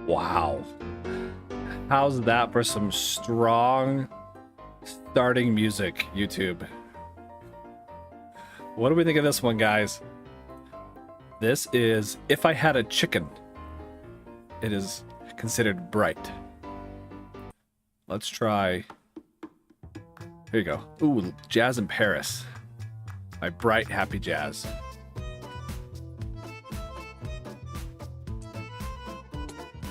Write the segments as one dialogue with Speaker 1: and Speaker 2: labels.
Speaker 1: Wow. How's that for some strong starting music, YouTube? What do we think of this one, guys? This is If I Had a Chicken. It is considered bright. Let's try. Here you go. Ooh, Jazz in Paris. My bright, happy jazz.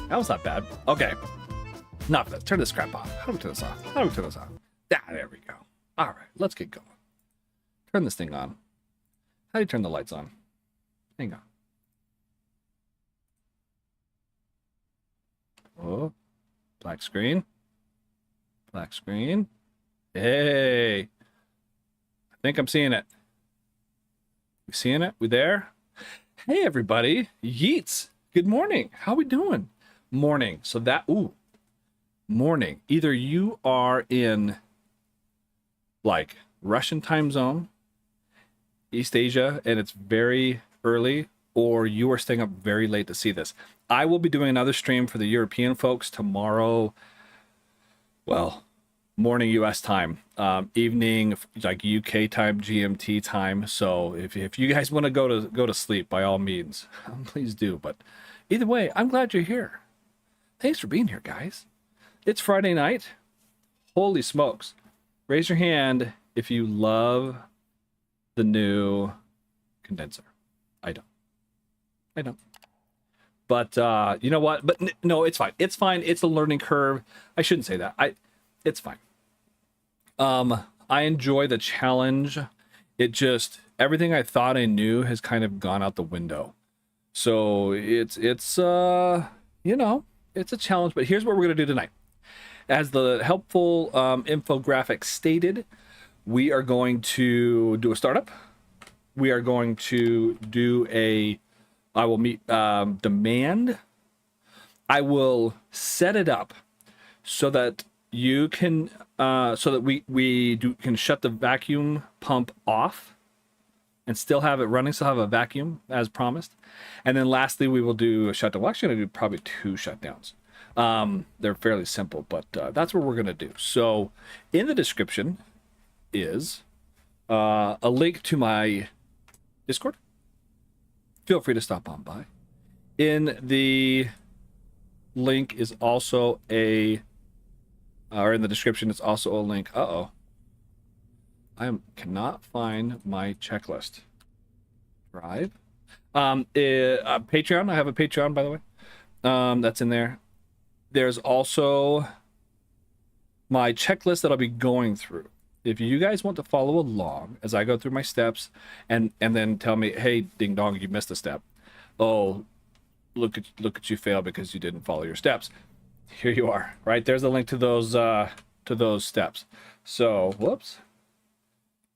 Speaker 1: That was not bad. Okay. Not bad. Turn this crap off. How do we turn this off? How do we turn this off? Ah, there we go. All right, let's get going. Turn this thing on. How do you turn the lights on? Hang on. Oh, black screen. Black screen. Hey. I think I'm seeing it. We seeing it? We there? Hey, everybody. Yeets. Good morning. How we doing? Morning. So that, morning. Either you are in like Russian time zone, East Asia, and it's very early, or you are staying up very late to see this. I will be doing another stream for the European folks tomorrow. Well, morning US time, evening like UK time, GMT time. So if you guys want to go to sleep, by all means, please do. But either way, I'm glad you're here. Thanks for being here, guys. It's Friday night. Holy smokes. Raise your hand if you love the new condenser. I don't. But you know what? But no, it's fine. It's fine. It's a learning curve. I shouldn't say that. It's fine. I enjoy the challenge. It just, everything I thought I knew has kind of gone out the window. So it's you know, it's a challenge, but here's what we're going to do tonight. As the helpful infographic stated, we are going to do a startup. We are going to do I will meet demand. I will set it up so that you can, so that we can shut the vacuum pump off and still have it running, still have a vacuum as promised. And then lastly, we will do a shutdown. We're actually going to do probably 2 shutdowns. They're fairly simple, but that's what we're going to do. So in the description is a link to my Discord. Feel free to stop on by. In the link is also or in the description, it's also a link. I cannot find my checklist. Drive. Patreon. I have a Patreon, by the way. That's in there. There's also my checklist that I'll be going through. If you guys want to follow along as I go through my steps and then tell me, hey, ding dong, you missed a step. Oh, look at you fail because you didn't follow your steps. Here you are, right? There's a link to those steps. So, whoops.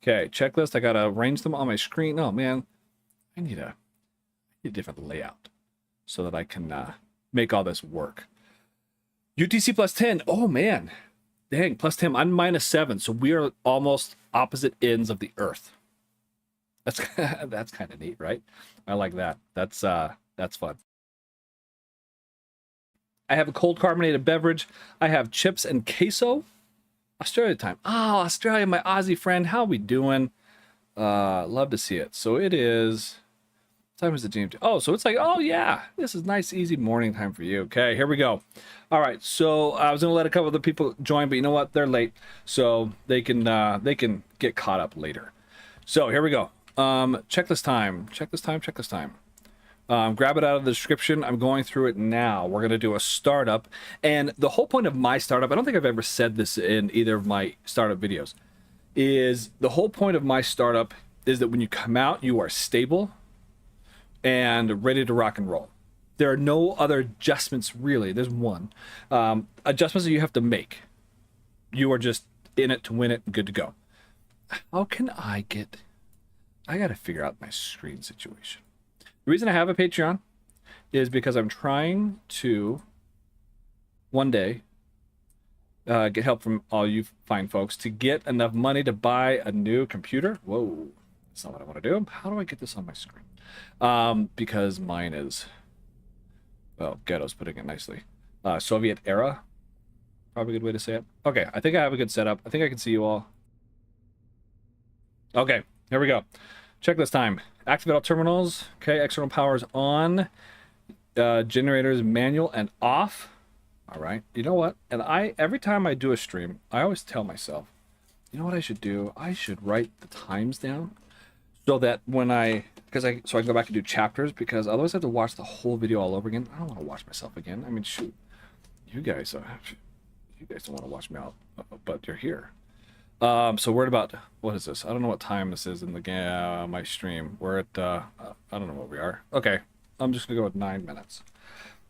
Speaker 1: Okay, checklist. I gotta arrange them on my screen. Oh man, I need a different layout so that I can make all this work. UTC plus 10. Oh man. Dang, plus 10. I'm -7, so we are almost opposite ends of the Earth. That's that's kind of neat, right? I like that. That's fun. I have a cold carbonated beverage. I have chips and queso. Australia time. Oh, Australia, my Aussie friend. How we doing? Love to see it. So it is. What time is the GMT? Oh, so it's like, oh yeah, this is nice, easy morning time for you. Okay, here we go. All right, so I was gonna let a couple of the people join, but you know what? They're late, so they can get caught up later. So here we go. Checklist time. Grab it out of the description. I'm going through it now. We're gonna do a startup, and the whole point of my startup, I don't think I've ever said this in either of my startup videos, is the whole point of my startup is that when you come out, you are stable and ready to rock and roll. There are no other adjustments really. There's one adjustments that you have to make. You are just in it to win it and good to go. How can I gotta figure out my screen situation. The reason I have a Patreon is because I'm trying to one day get help from all you fine folks to get enough money to buy a new computer. Whoa, that's not what I want to do. How do I get this on my screen? Because mine is Well, Ghetto's putting it nicely. Soviet era. Probably a good way to say it. Okay, I think I have a good setup. I think I can see you all. Okay, here we go. Checklist time. Activate all terminals. Okay, external power is on. Generators manual and off. All right. You know what? And every time I do a stream, I always tell myself, you know what I should do? I should write the times down so that when so I can go back and do chapters, because otherwise I have to watch the whole video all over again. I don't want to watch myself again. I mean, shoot, you guys don't want to watch me out, but you're here. So we're at about, what is this? I don't know what time this is in the my stream. We're at I don't know what we are. Okay, I'm just gonna go with 9 minutes.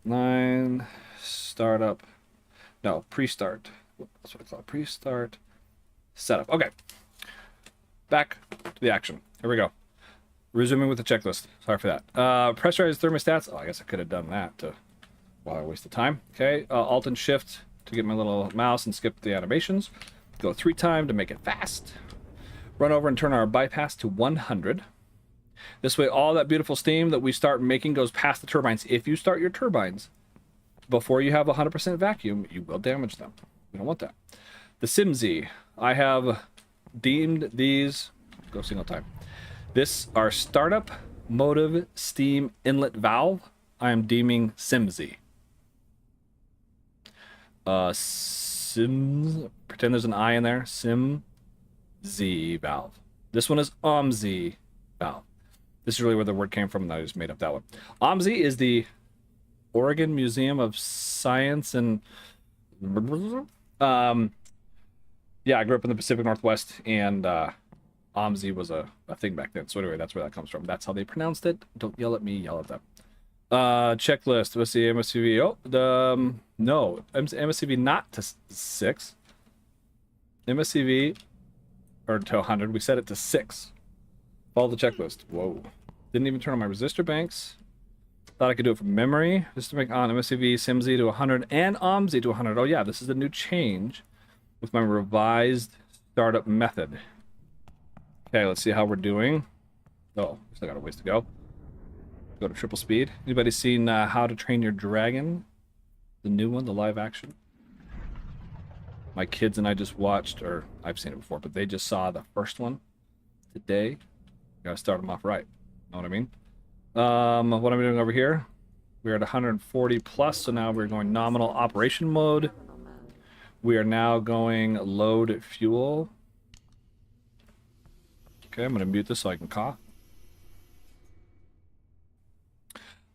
Speaker 1: 9 startup. No, pre-start. That's what I call it. Pre-start setup. Okay. Back to the action. Here we go. Resuming with the checklist. Sorry for that. Pressurized thermostats. Oh, I guess I could have done that while I wasted time. Okay. Alt and Shift to get my little mouse and skip the animations. Go 3 times to make it fast. Run over and turn our bypass to 100. This way, all that beautiful steam that we start making goes past the turbines. If you start your turbines before you have 100% vacuum, you will damage them. We don't want that. The SIMSI. I have deemed these, go single time. This are startup motive steam inlet valve. I am deeming SIMSI. Pretend there's an I in there. SIMSI valve. This one is OMSI valve. This is really where the word came from, and I just made up that one. OMSI is the Oregon Museum of Science and yeah, I grew up in the Pacific Northwest, and OMSI was a thing back then. So anyway, that's where that comes from. That's how they pronounced it. Don't yell at me, yell at them. Checklist. What's the MSCV? Oh, no. MSCV not to 6. MSCV, or to 100. We set it to 6. Follow the checklist. Whoa. Didn't even turn on my resistor banks. Thought I could do it from memory. Just to make on MSCV, SIMSI to 100, and OMSI to 100. Oh yeah, this is the new change with my revised startup method. Okay, let's see how we're doing. Oh, still got a ways to go. Go to triple speed. Anybody seen How to Train Your Dragon? The new one, the live action? My kids and I just watched, or I've seen it before, but they just saw the first one today. Gotta start them off right. Know what I mean? What am I doing over here? We're at 140 plus, so now we're going nominal operation mode. We are now going load fuel. Okay, I'm going to mute this so I can cough.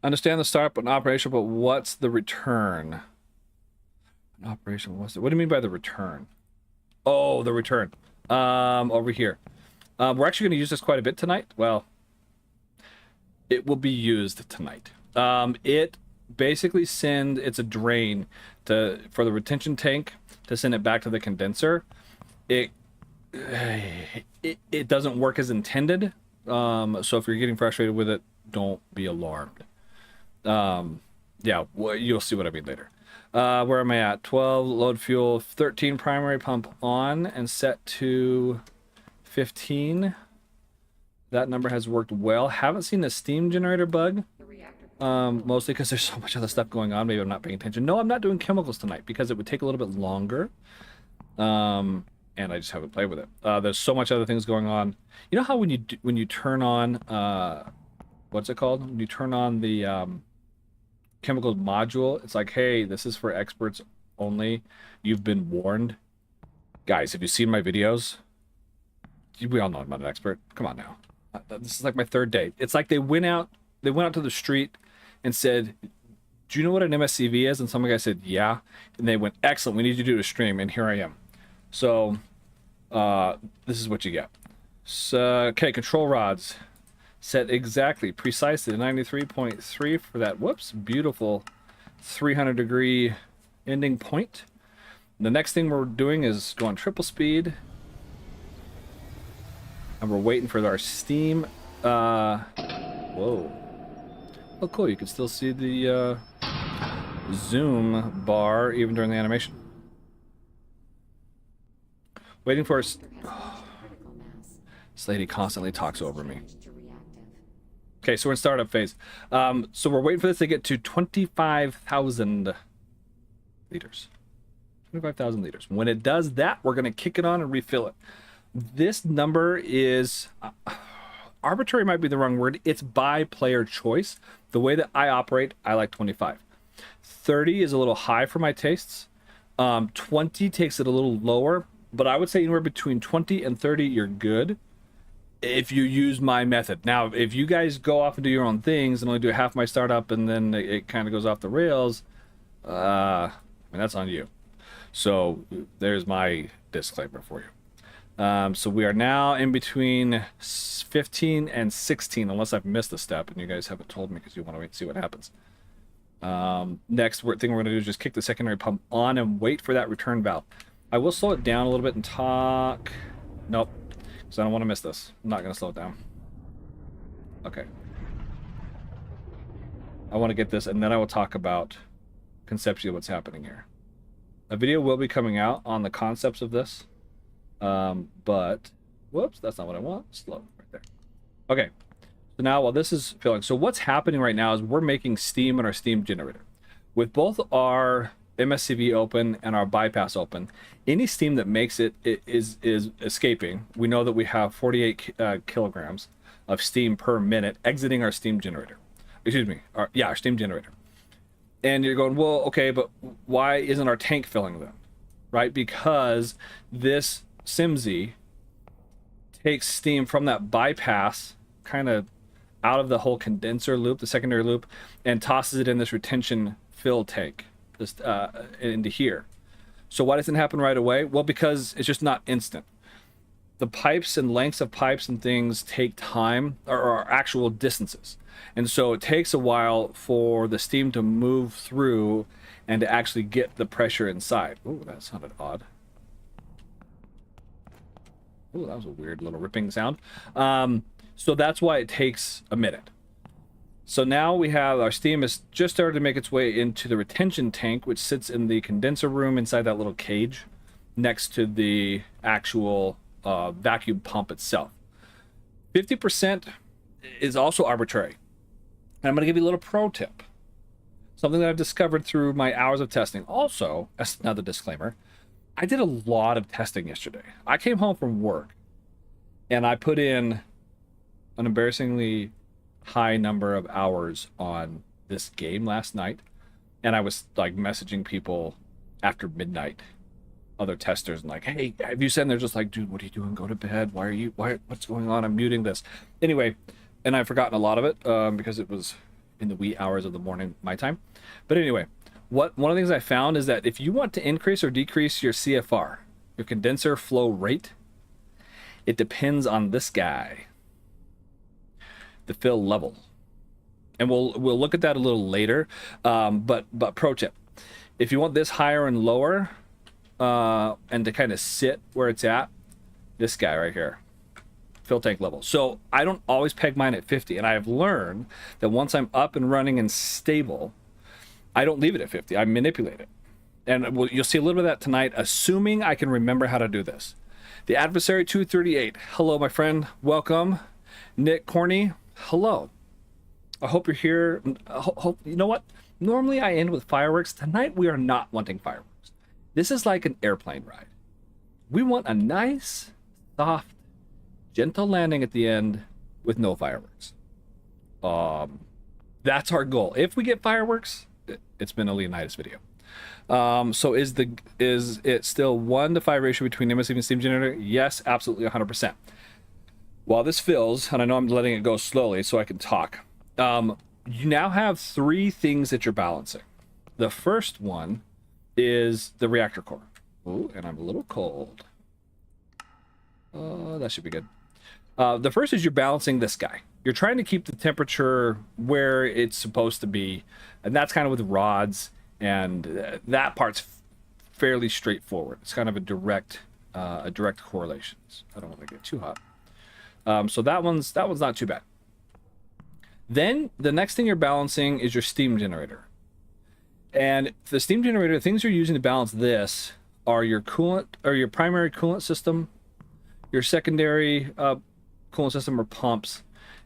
Speaker 1: Understand the startup and operation, but what's the return? An operation, what's it? What do you mean by the return? Oh, the return. Over here. We're actually going to use this quite a bit tonight. Well, it will be used tonight. It basically it's a drain for the retention tank to send it back to the condenser. It doesn't work as intended. So if you're getting frustrated with it, don't be alarmed. Yeah, well, you'll see what I mean later. Where am I at? 12 load fuel, 13 primary pump on and set to 15. That number has worked well. Haven't seen the steam generator bug. Mostly because there's so much other stuff going on. Maybe I'm not paying attention. No, I'm not doing chemicals tonight because it would take a little bit longer. And I just haven't played with it. There's so much other things going on. You know how when you turn on what's it called? When you turn on the chemicals module, it's like, hey, this is for experts only. You've been warned. Guys, have you seen my videos? We all know I'm not an expert. Come on now. This is like my 3rd day. It's like they went out to the street and said, do you know what an MSCV is? And some guy said, yeah. And they went, excellent, we need you to do a stream. And here I am. So this is what you get. So, okay, control rods set exactly, precisely 93.3 for that, whoops, beautiful 300-degree ending point. The next thing we're doing is go on triple speed. And we're waiting for our steam. Whoa. Oh, cool. You can still see the zoom bar even during the animation. Waiting for us. Oh. This lady constantly talks over me. Okay, so we're in startup phase. So we're waiting for this to get to 25,000 liters. 25,000 liters. When it does that, we're going to kick it on and refill it. This number is arbitrary, might be the wrong word. It's by player choice. The way that I operate, I like 25. 30 is a little high for my tastes. 20 takes it a little lower, but I would say anywhere between 20 and 30, you're good if you use my method. Now, if you guys go off and do your own things and only do half my startup and then it kind of goes off the rails, I mean, that's on you. So there's my disclaimer for you. So we are now in between 15 and 16, unless I've missed a step and you guys haven't told me because you want to wait and see what happens. Next thing we're going to do is just kick the secondary pump on and wait for that return valve. I will slow it down a little bit and talk. Nope, because I don't want to miss this. I'm not going to slow it down. Okay. I want to get this, and then I will talk about conceptually what's happening here. A video will be coming out on the concepts of this, but whoops, that's not what I want. Slow right there. Okay, so now while this is filling, so what's happening right now is we're making steam in our steam generator. With both our MSCV open and our bypass open, any steam that makes it is escaping. We know that we have 48 kilograms of steam per minute exiting our steam generator. Excuse me, our steam generator. And you're going, well, okay, but why isn't our tank filling then? Right? Because this SIMSI takes steam from that bypass kind of out of the whole condenser loop, the secondary loop, and tosses it in this retention fill tank just into here. So why doesn't it happen right away? Well, because it's just not instant. The pipes and lengths of pipes and things take time, or actual distances. And so it takes a while for the steam to move through and to actually get the pressure inside. Oh, that sounded odd. Oh, that was a weird little ripping sound. So that's why it takes a minute. So now we have our steam has just started to make its way into the retention tank, which sits in the condenser room inside that little cage next to the actual vacuum pump itself. 50% is also arbitrary. And I'm going to give you a little pro tip. Something that I've discovered through my hours of testing. Also, as another disclaimer, I did a lot of testing yesterday. I came home from work and I put in an embarrassingly high number of hours on this game last night. And I was like messaging people after midnight, other testers, and like, hey, have you sent? They're just like, dude, what are you doing? Go to bed. What's going on? I'm muting this. Anyway, and I've forgotten a lot of it because it was in the wee hours of the morning, my time. But anyway, one of the things I found is that if you want to increase or decrease your CFR, your condenser flow rate, it depends on this guy, the fill level. And we'll look at that a little later. But pro tip, if you want this higher and lower and to kind of sit where it's at, this guy right here, fill tank level. So I don't always peg mine at 50, and I have learned that once I'm up and running and stable, I don't leave it at 50. I manipulate it. And you'll see a little bit of that tonight, assuming I can remember how to do this. The Adversary 238. Hello, my friend. Welcome. Nick Corney. Hello. I hope you're here. You know what? Normally I end with fireworks. Tonight we are not wanting fireworks. This is like an airplane ride. We want a nice, soft, gentle landing at the end with no fireworks. That's our goal. If we get fireworks, it's been a Leonidas video. So is it still 1-to-5 ratio between MSCV and steam generator? Yes, absolutely 100%. While this fills, and I know I'm letting it go slowly so I can talk, you now have 3 things that you're balancing. The first one is the reactor core. Ooh, and I'm a little cold. That should be good. The first is you're balancing this guy. You're trying to keep the temperature where it's supposed to be, and that's kind of with rods, and that part's fairly straightforward. It's kind of a direct correlation. I don't want to get too hot. So that one's not too bad. Then the next thing you're balancing is your steam generator. And the steam generator, the things you're using to balance this are your coolant, or your primary coolant system, your secondary coolant system or pumps,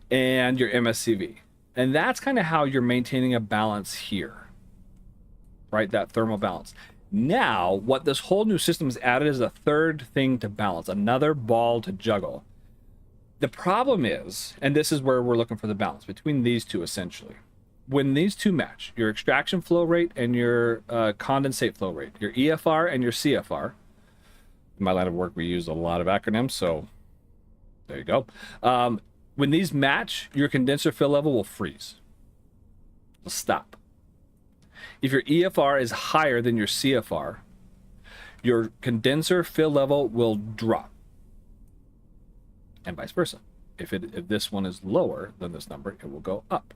Speaker 1: and your MSCV. And that's kind of how you're maintaining a balance here, right? That thermal balance. Now, what this whole new system has added is a third thing to balance, another ball to juggle. The problem is, and this is where we're looking for the balance between these two essentially. When these two match, your extraction flow rate and your condensate flow rate, your EFR and your CFR. In my line of work, we use a lot of acronyms, so there you go. When these match, your condenser fill level will freeze. It'll stop. If your EFR is higher than your CFR, your condenser fill level will drop. And vice versa. If this one is lower than this number, it will go up.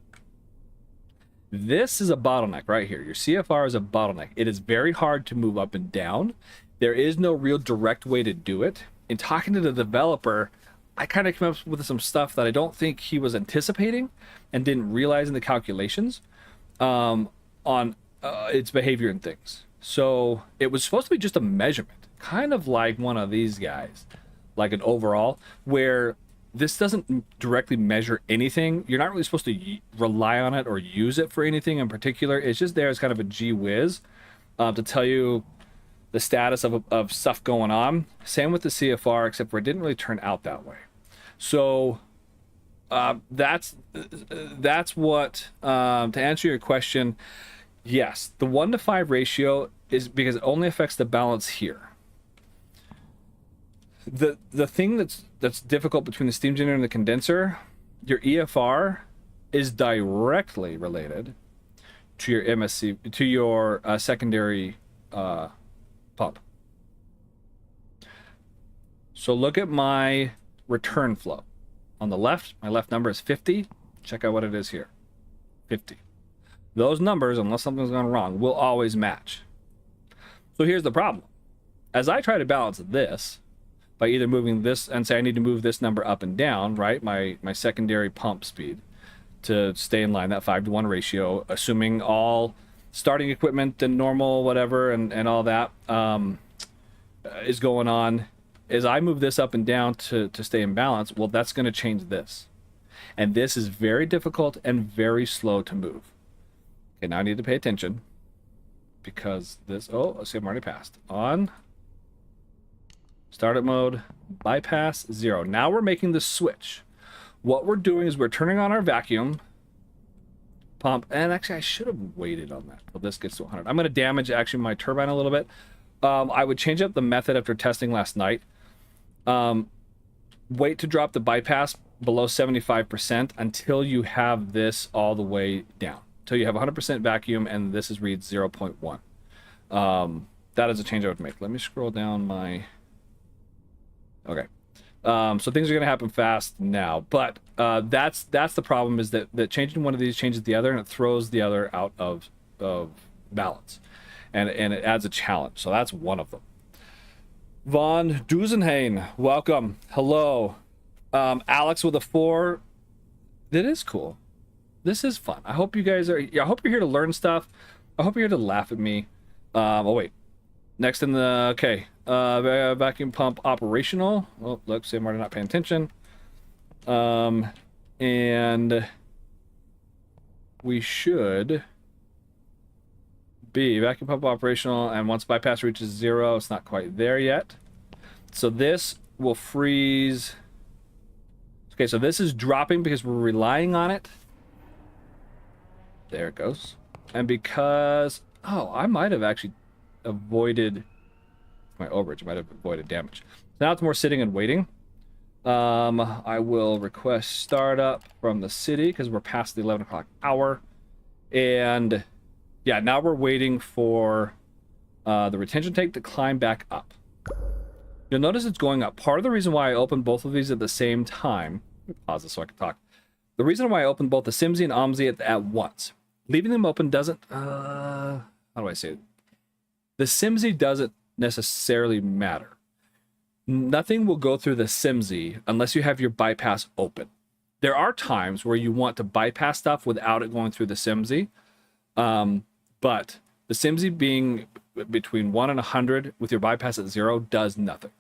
Speaker 1: This is a bottleneck right here. Your CFR is a bottleneck. It is very hard to move up and down. There is no real direct way to do it. In talking to the developer, I kind of came up with some stuff that I don't think he was anticipating and didn't realize in the calculations on its behavior and things. So it was supposed to be just a measurement, kind of like one of these guys, like an overall, where this doesn't directly measure anything. You're not really supposed to rely on it or use it for anything in particular. It's just there as kind of a gee whiz to tell you the status of stuff going on. Same with the CFR, except for it didn't really turn out that way. So that's what, to answer your question, yes, the 1:5 ratio is because it only affects the balance here. The thing that's difficult between the steam generator and the condenser, your EFR is directly related to your MSC, to your secondary pump. So look at my return flow. On the left, my left number is 50. Check out what it is here. 50. Those numbers, unless something's gone wrong, will always match. So here's the problem. As I try to balance this, by either moving this and say I need to move this number up and down, right? My secondary pump speed to stay in line, that 5:1 ratio, assuming all starting equipment and normal whatever and all that is going on. As I move this up and down to stay in balance, well, that's going to change this. And this is very difficult and very slow to move. Okay, now I need to pay attention because this, oh, let's see, I'm already passed. On. Startup mode, bypass, 0. Now we're making the switch. What we're doing is we're turning on our vacuum pump, and actually I should have waited on that till this gets to 100. I'm going to damage actually my turbine a little bit. I would change up the method after testing last night. Wait to drop the bypass below 75% until you have this all the way down. Until you have 100% vacuum, and this is reads 0.1. That is a change I would make. Let me scroll down my... Okay, so things are going to happen fast now, but that's the problem, is that changing one of these changes the other, and it throws the other out of balance, and it adds a challenge. So that's one of them. Von Dusenhain, welcome. Hello. Alex with a 4. That is cool. This is fun. I hope you guys are... I hope you're here to learn stuff. I hope you're here to laugh at me. Oh, wait. Next in the... Okay. Vacuum pump operational. Oh, look, see, I'm already not paying attention. And we should be vacuum pump operational, and once bypass reaches 0, it's not quite there yet. So this will freeze. Okay, so this is dropping because we're relying on it. There it goes. And because... Oh, I might have actually avoided... my overage, might have avoided damage. So now it's more sitting and waiting. I will request startup from the city because we're past the 11 o'clock hour. And yeah, now we're waiting for the retention tank to climb back up. You'll notice it's going up. Part of the reason why I opened both of these at the same time, let me pause this so I can talk. The reason why I opened both the SIMSI and OMSI at once, leaving them open doesn't, how do I say it? The SIMSI doesn't necessarily matter. Nothing will go through the SIMSI unless you have your bypass open. There are times where you want to bypass stuff without it going through the SIMSI, but the SIMSI being between 1 and 100 with your bypass at 0 does nothing.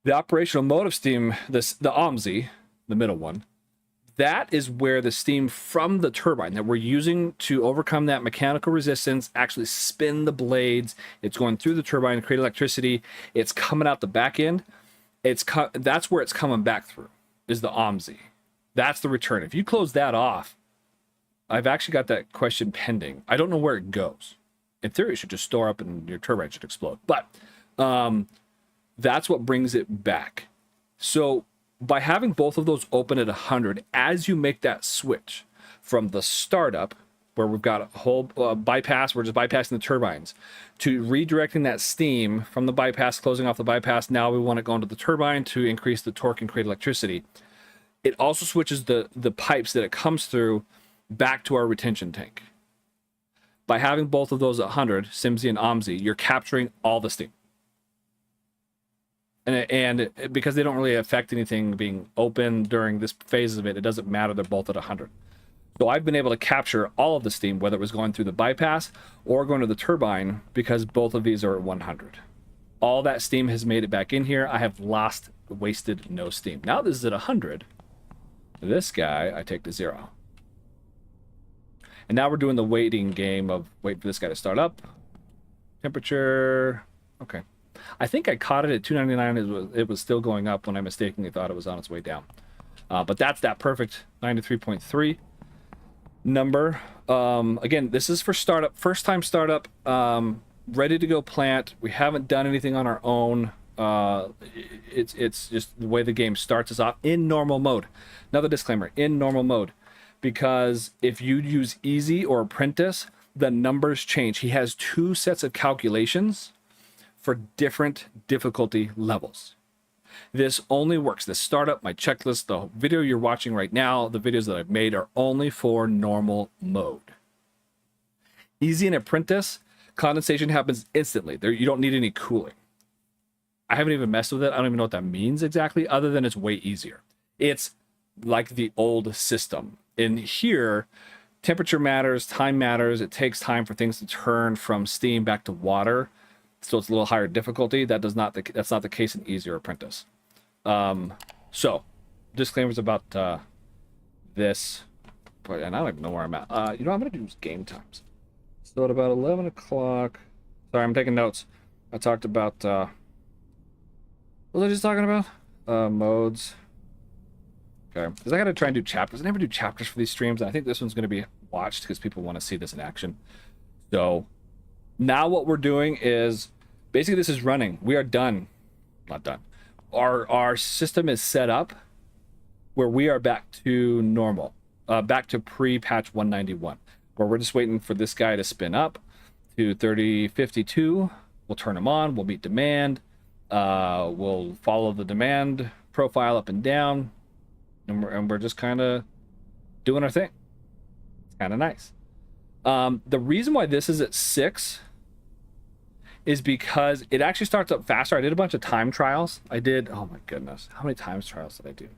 Speaker 1: The operational mode of steam, the OMSI, the middle one, that is where the steam from the turbine that we're using to overcome that mechanical resistance actually spin the blades. It's going through the turbine to create electricity. It's coming out the back end. That's where it's coming back through, is the OMSI. That's the return. If you close that off, I've actually got that question pending. I don't know where it goes. In theory, it should just store up and your turbine should explode. But that's what brings it back. So by having both of those open at 100, as you make that switch from the startup, where we've got a whole bypass, we're just bypassing the turbines, to redirecting that steam from the bypass, closing off the bypass, now we want it going to the turbine to increase the torque and create electricity. It also switches the pipes that it comes through back to our retention tank. By having both of those at 100, SIMSI and OMSI, you're capturing all the steam. And because they don't really affect anything being open during this phase of it, it doesn't matter. They're both at 100. So I've been able to capture all of the steam, whether it was going through the bypass or going to the turbine, because both of these are at 100. All that steam has made it back in here. I have wasted no steam. Now this is at 100. This guy, I take to 0. And now we're doing the waiting game of wait for this guy to start up. Temperature, okay. I think I caught it at 299. It was still going up when I mistakenly thought it was on its way down. But that's that perfect 93.3 number. Again, this is for startup, first time startup, ready to go plant. We haven't done anything on our own. It's just the way the game starts us off in normal mode. Another disclaimer, in normal mode, because if you use easy or apprentice, the numbers change. He has 2 sets of calculations for different difficulty levels. This only works. The startup, my checklist, the video you're watching right now, the videos that I've made are only for normal mode. Easy and apprentice, condensation happens instantly. You don't need any cooling. I haven't even messed with it. I don't even know what that means exactly, other than it's way easier. It's like the old system. In here, temperature matters, time matters. It takes time for things to turn from steam back to water. So it's a little higher difficulty. That's not the case in easy or apprentice. So disclaimers about this, and I don't even know where I'm at. I'm gonna do game times. So at about 11 o'clock, sorry, I'm taking notes. I talked about what was I just talking about? Modes. Okay, because I gotta try and do chapters. I never do chapters for these streams, and I think this one's gonna be watched because people want to see this in action. So now what we're doing is basically this is running. We are done. Not done. Our system is set up where we are back to normal, back to pre-patch 191, where we're just waiting for this guy to spin up to 3052. We'll turn him on. We'll meet demand. We'll follow the demand profile up and down, and we're just kind of doing our thing. It's kind of nice. The reason why this is at 6 is because it actually starts up faster. I did a bunch of time trials. Oh my goodness, how many times trials did I do?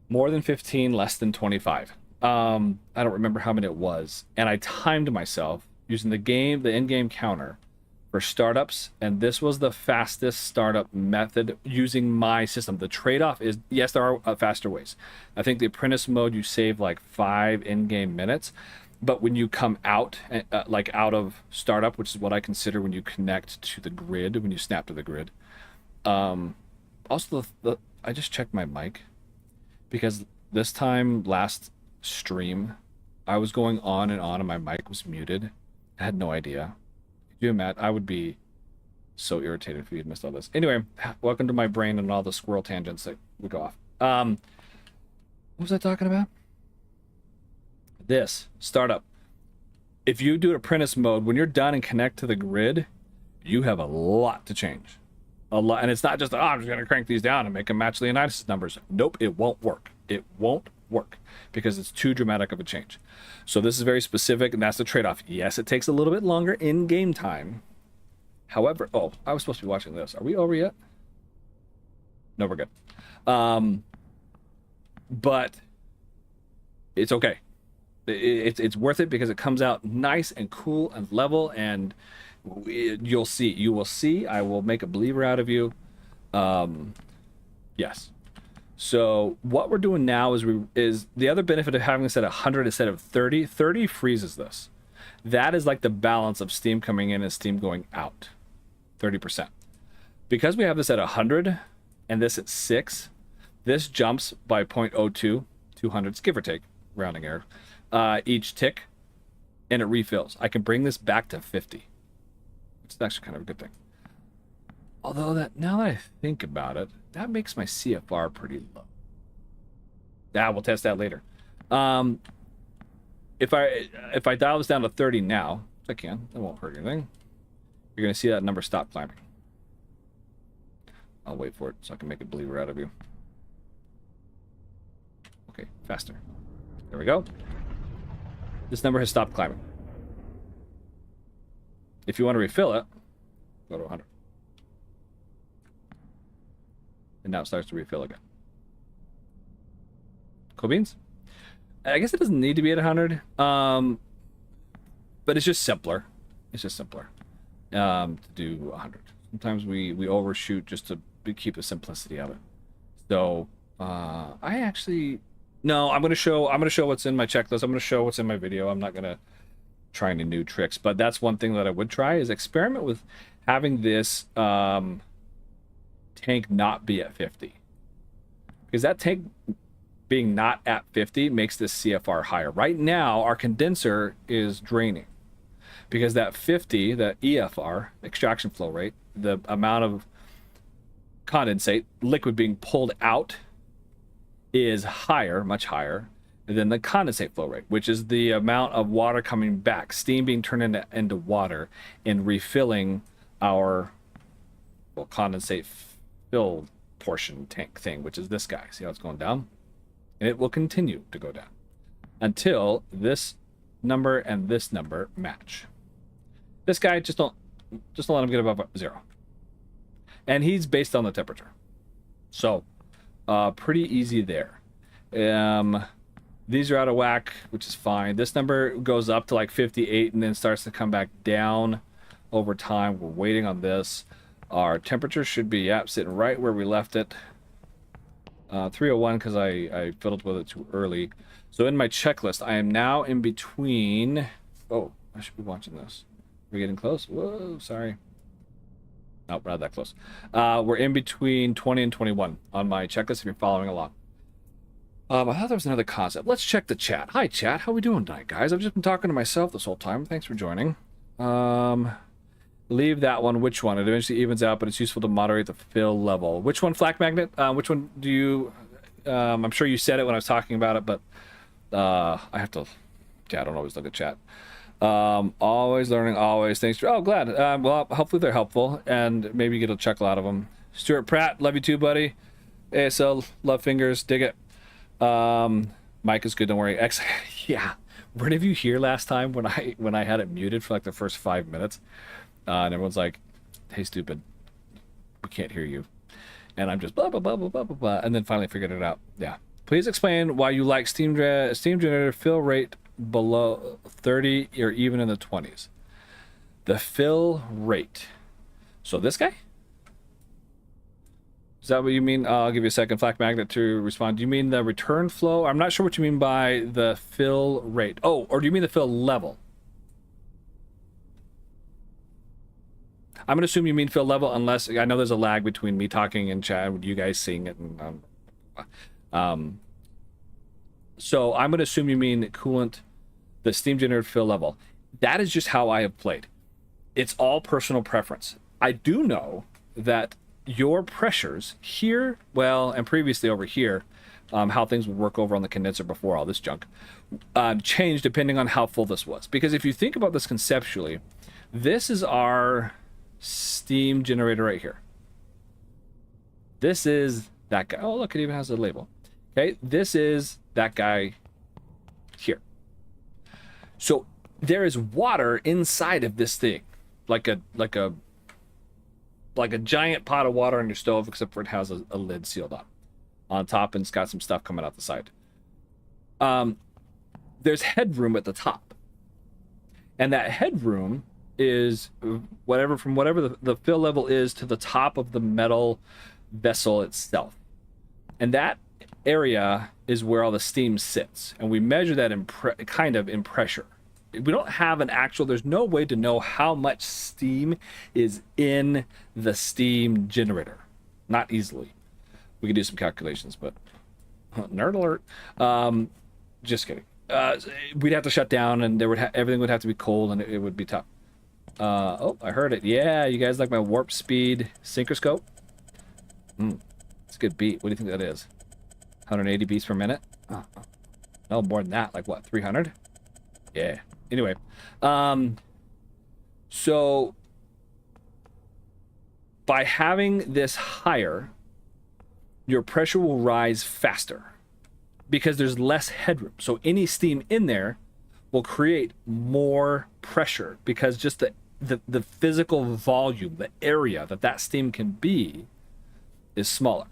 Speaker 1: More than 15, less than 25. I don't remember how many it was. And I timed myself using the in-game counter for startups, and this was the fastest startup method using my system. The trade-off is, yes, there are faster ways. I think the apprentice mode, you save like 5 in-game minutes, but when you come out, like out of startup, which is what I consider when you connect to the grid, when you snap to the grid. Also, I just checked my mic, because this time last stream, I was going on and my mic was muted. I had no idea. Could you imagine? I would be so irritated if we had missed all this. Anyway, welcome to my brain and all the squirrel tangents that would go off. What was I talking about? This startup. If you do apprentice mode, when you're done and connect to the grid, you have a lot to change. A lot, and it's not just, I'm just gonna crank these down and make them match Leonidas' numbers. Nope, it won't work. It won't work because it's too dramatic of a change. So this is very specific, and that's the trade-off. Yes, it takes a little bit longer in game time. However, I was supposed to be watching this. Are we over yet? No, we're good. But it's okay. It's worth it because it comes out nice and cool and level, and you will see. I will make a believer out of you. Yes. So what we're doing now is the other benefit of having this at 100 instead of 30. 30 freezes this. That is like the balance of steam coming in and steam going out. 30%. Because we have this at 100 and this at 6, this jumps by 0.02, 200s, give or take, rounding error, each tick, and it refills. I can bring this back to 50. It's actually kind of a good thing. Although now that I think about it, that makes my CFR pretty low. Yeah, we'll test that later. If I dial this down to 30 now, which I can, that won't hurt anything. You're gonna see that number stop climbing. I'll wait for it so I can make a believer out of you. Okay, faster. There we go. This number has stopped climbing. If you want to refill it, go to 100. And now it starts to refill again. Cool beans? I guess it doesn't need to be at 100. But it's just simpler. It's just simpler to do 100. Sometimes we overshoot just to keep the simplicity of it. So I'm gonna show what's in my checklist. I'm gonna show what's in my video. I'm not gonna try any new tricks, but that's one thing that I would try is experiment with having this tank not be at 50, because that tank being not at 50 makes this CFR higher. Right now our condenser is draining because that 50, that EFR, extraction flow rate, the amount of condensate liquid being pulled out, is higher, much higher than the condensate flow rate, which is the amount of water coming back, steam being turned into water and refilling our condensate filled portion tank thing, which is this guy. See how it's going down? And it will continue to go down until this number and this number match. This guy, just don't let him get above 0. And he's based on the temperature. So pretty easy there. These are out of whack, which is fine. This number goes up to like 58 and then starts to come back down over time. We're waiting on this. Our temperature should be, sitting right where we left it. 301 because I fiddled with it too early. So in my checklist, I am now in between. Oh, I should be watching this. We're getting close. Whoa, sorry. Nope, not that close. We're in between 20 and 21 on my checklist if you're following along. I thought there was another concept. Let's check the chat. Hi, chat. How we doing tonight, guys? I've just been talking to myself this whole time. Thanks for joining. Leave that one. Which one? It eventually evens out, but it's useful to moderate the fill level. Which one, Flak Magnet? Which one do you... I'm sure you said it when I was talking about it, but I have to... Yeah, I don't always look at chat. Always learning, always. Thanks for... Oh, glad. Well, hopefully they're helpful, and maybe you get a chuckle out of them. Stuart Pratt, love you too, buddy. ASL, love fingers, dig it. Mike is good, don't worry. Yeah. Were any of you here last time when I had it muted for like the first 5 minutes? And everyone's like, hey, stupid, we can't hear you. And I'm just blah, blah, blah, blah, blah, blah, blah. And then finally figured it out. Yeah. Please explain why you like steam generator fill rate below 30 or even in the 20s. The fill rate. So this guy? Is that what you mean? I'll give you a second, Flak Magnet, to respond. Do you mean the return flow? I'm not sure what you mean by the fill rate. Oh, or do you mean the fill level? I'm going to assume you mean fill level, unless I know there's a lag between me talking and chat and you guys seeing it. And, so I'm going to assume you mean coolant, the steam generator fill level. That is just how I have played. It's all personal preference. I do know that your pressures here, well, and previously over here, how things would work over on the condenser before all this junk, changed depending on how full this was. Because if you think about this conceptually, this is our steam generator right here. This is that guy. Oh, look, it even has a label. Okay, this is that guy here. So there is water inside of this thing, like a giant pot of water on your stove, except for it has a lid sealed on top, and it's got some stuff coming out the side. There's headroom at the top, and that headroom is whatever the fill level is to the top of the metal vessel itself. And that area is where all the steam sits, and we measure that in kind of in pressure. We don't have an actual, there's no way to know how much steam is in the steam generator. Not easily. We can do some calculations, but nerd alert. Just kidding. We'd have to shut down, and there would everything would have to be cold, and it would be tough. Oh, I heard it. Yeah, you guys like my warp speed synchroscope? It's a good beat. What do you think that is? 180 beats per minute? Oh, no, more than that. Like what, 300? Yeah. Anyway, so by having this higher, your pressure will rise faster because there's less headroom. So any steam in there will create more pressure because just the physical volume, the area that steam can be is smaller.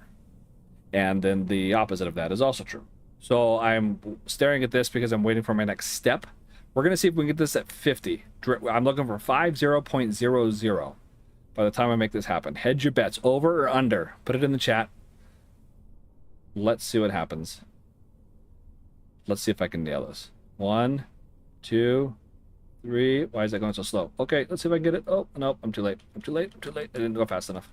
Speaker 1: And then the opposite of that is also true. So I'm staring at this because I'm waiting for my next step. We're going to see if we can get this at 50. I'm looking for 50.00 by the time I make this happen. Hedge your bets, over or under. Put it in the chat. Let's see what happens. Let's see if I can nail this. 1, 2, 3. Why is that going so slow? Okay, let's see if I can get it. Oh, no, I'm too late. I'm too late. I'm too late. I didn't go fast enough.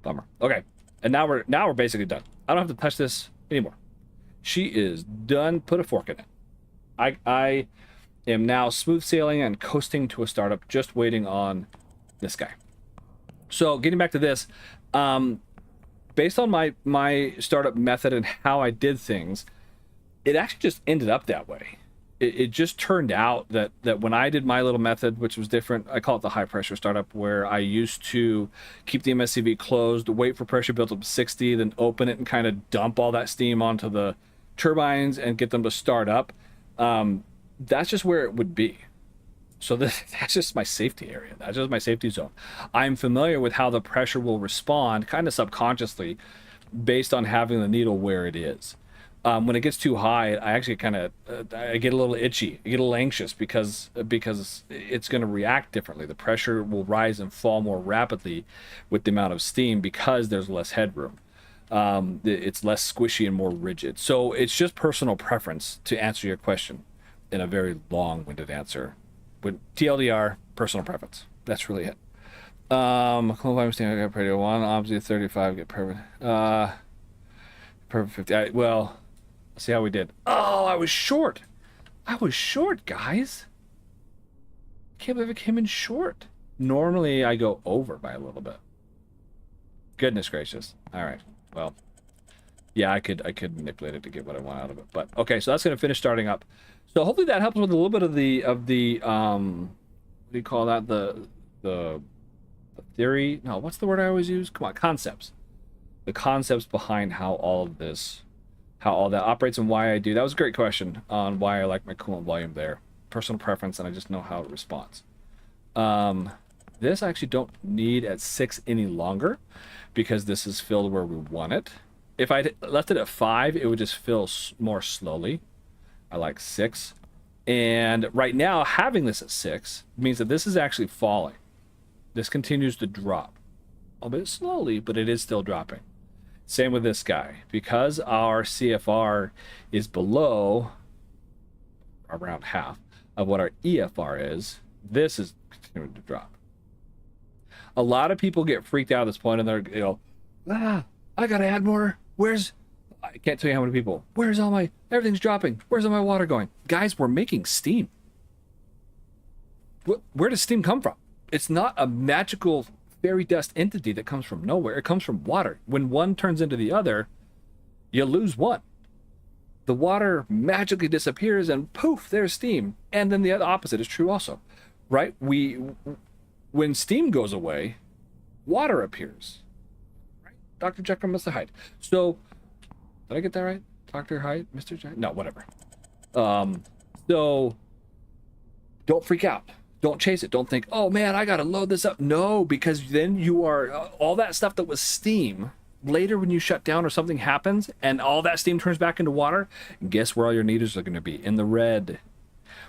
Speaker 1: Bummer. Okay, and now we're basically done. I don't have to touch this anymore. She is done. Put a fork in it. I am now smooth sailing and coasting to a startup, just waiting on this guy. So getting back to this, based on my startup method and how I did things, it actually just ended up that way. It just turned out that when I did my little method, which was different, I call it the high pressure startup, where I used to keep the MSCV closed, wait for pressure built up to 60, then open it and kind of dump all that steam onto the turbines and get them to start up. That's just where it would be. So that's just my safety area. That's just my safety zone. I'm familiar with how the pressure will respond kind of subconsciously based on having the needle where it is. When it gets too high, I actually kind of I get a little itchy. I get a little anxious because it's going to react differently. The pressure will rise and fall more rapidly with the amount of steam because there's less headroom. It's less squishy and more rigid. So it's just personal preference, to answer your question in a very long-winded answer. With TLDR, personal preference. That's really it. Perfect 1, OMSI 35, get perfect. Perfect 50. Well, let's see how we did. Oh, I was short. I was short, guys. Can't believe it came in short. Normally, I go over by a little bit. Goodness gracious. All right. Well, yeah, I could manipulate it to get what I want out of it. But okay, so that's gonna finish starting up. So hopefully that helps with a little bit of the what do you call that? The theory? No, what's the word I always use? Come on, concepts. The concepts behind how all of this, how all that operates and why I do. That was a great question on why I like my coolant volume there. Personal preference, and I just know how it responds. This I actually don't need at 6 any longer because this is filled where we want it. If I left it at 5, it would just fill more slowly. I like 6. And right now, having this at 6 means that this is actually falling. This continues to drop. A bit slowly, but it is still dropping. Same with this guy. Because our CFR is below around half of what our EFR is, this is continuing to drop. A lot of people get freaked out at this point and they're, you know, I gotta add more. I can't tell you how many people. Where's all my, everything's dropping. Where's all my water going? Guys, we're making steam. Where does steam come from? It's not a magical fairy dust entity that comes from nowhere. It comes from water. When one turns into the other, you lose one. The water magically disappears and poof, there's steam. And then the other opposite is true also, right? When steam goes away, water appears. Right? Dr. Jekyll, Mr. Hyde. So, did I get that right? Dr. Hyde, Mr. Jekyll? No, whatever. So, don't freak out. Don't chase it. Don't think, oh man, I gotta load this up. No, because then you are, all that stuff that was steam, later when you shut down or something happens and all that steam turns back into water, guess where all your meters are gonna be? In the red.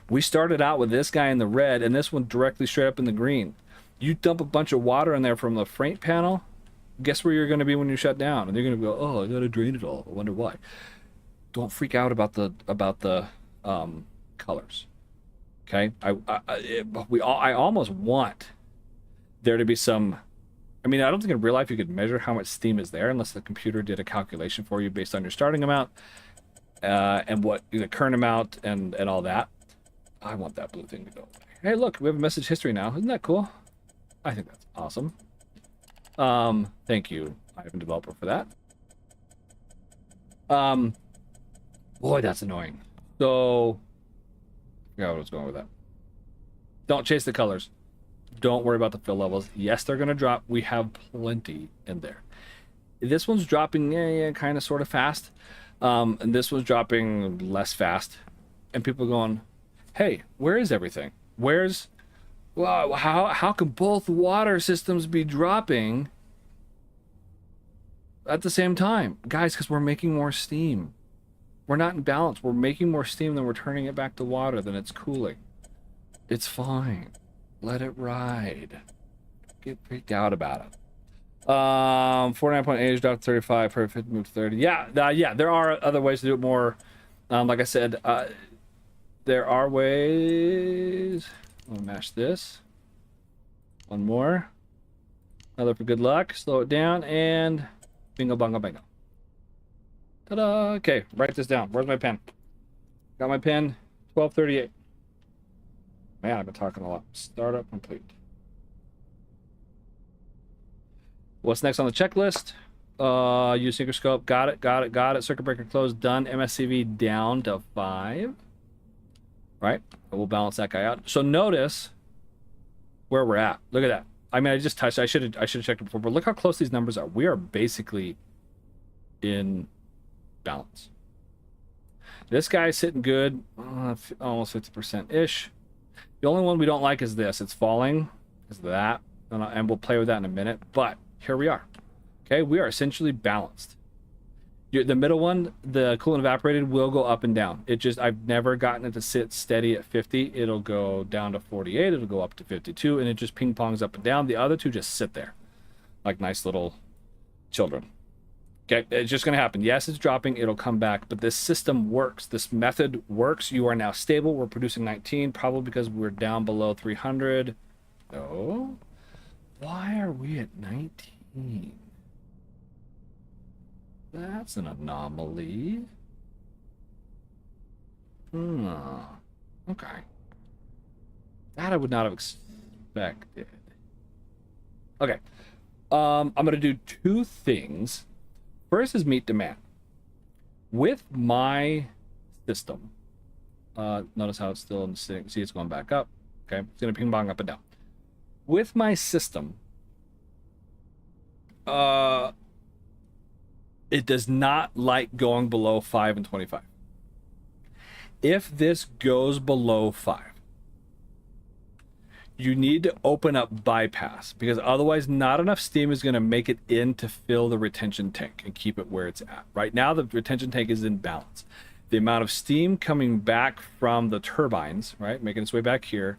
Speaker 1: We started out with this guy in the red and this one directly straight up in the green. You dump a bunch of water in there from the front panel, guess where you're going to be when you shut down, and they're going to go, oh, I got to drain it all. I wonder why. Don't freak out about the colors. Okay, I almost want there to be some. I mean, I don't think in real life you could measure how much steam is there unless the computer did a calculation for you based on your starting amount and what the current amount and all that. I want that blue thing to go away. Hey, look, we have a message history now. Isn't that cool? I think that's awesome. Thank you, Ivan Developer, for that. Boy, that's annoying. So, I forgot what I was going with that. Don't chase the colors. Don't worry about the fill levels. Yes, they're going to drop. We have plenty in there. This one's dropping kind of sort of fast. And this one's dropping less fast. And people are going, hey, where is everything? Where's... Wow, how can both water systems be dropping at the same time? Guys, because we're making more steam. We're not in balance. We're making more steam than we're turning it back to water, than it's cooling. It's fine. Let it ride. Get freaked out about it. 49.8 is dropped to 35. Perfect. Move to 30. Yeah, there are other ways to do it more. Like I said, there are ways. I'll mash this. One more. Another for good luck. Slow it down and bingo, bongo, bingo. Ta-da! Okay, write this down. Where's my pen? Got my pen. 1238. Man, I've been talking a lot. Startup complete. What's next on the checklist? Use synchro. Got it. Circuit breaker closed. Done. MSCV down to 5. Right? We'll balance that guy out. So notice where we're at. Look at that. I mean, I just touched. I should have checked it before, but look how close these numbers are. We are basically in balance. This guy's sitting good, almost 50% ish. The only one we don't like is this. It's falling. Is that, and we'll play with that in a minute. But here we are. Okay, we are essentially balanced. The middle one, the coolant evaporated, will go up and down. It just, I've never gotten it to sit steady at 50. It'll go down to 48. It'll go up to 52, and it just ping pongs up and down. The other two just sit there like nice little children. Okay, it's just going to happen. Yes, it's dropping. It'll come back, but this system works. This method works. You are now stable. We're producing 19, probably because we're down below 300. No. Why are we at 19? That's an anomaly. Okay. That I would not have expected. Okay. I'm going to do two things. First is meet demand. With my system, notice how it's still in the sitting. See, it's going back up. Okay. It's going to ping pong up and down. With my system, it does not like going below 5 and 25. If this goes below 5, you need to open up bypass, because otherwise not enough steam is going to make it in to fill the retention tank and keep it where it's at. Right now, the retention tank is in balance. The amount of steam coming back from the turbines, right, making its way back here,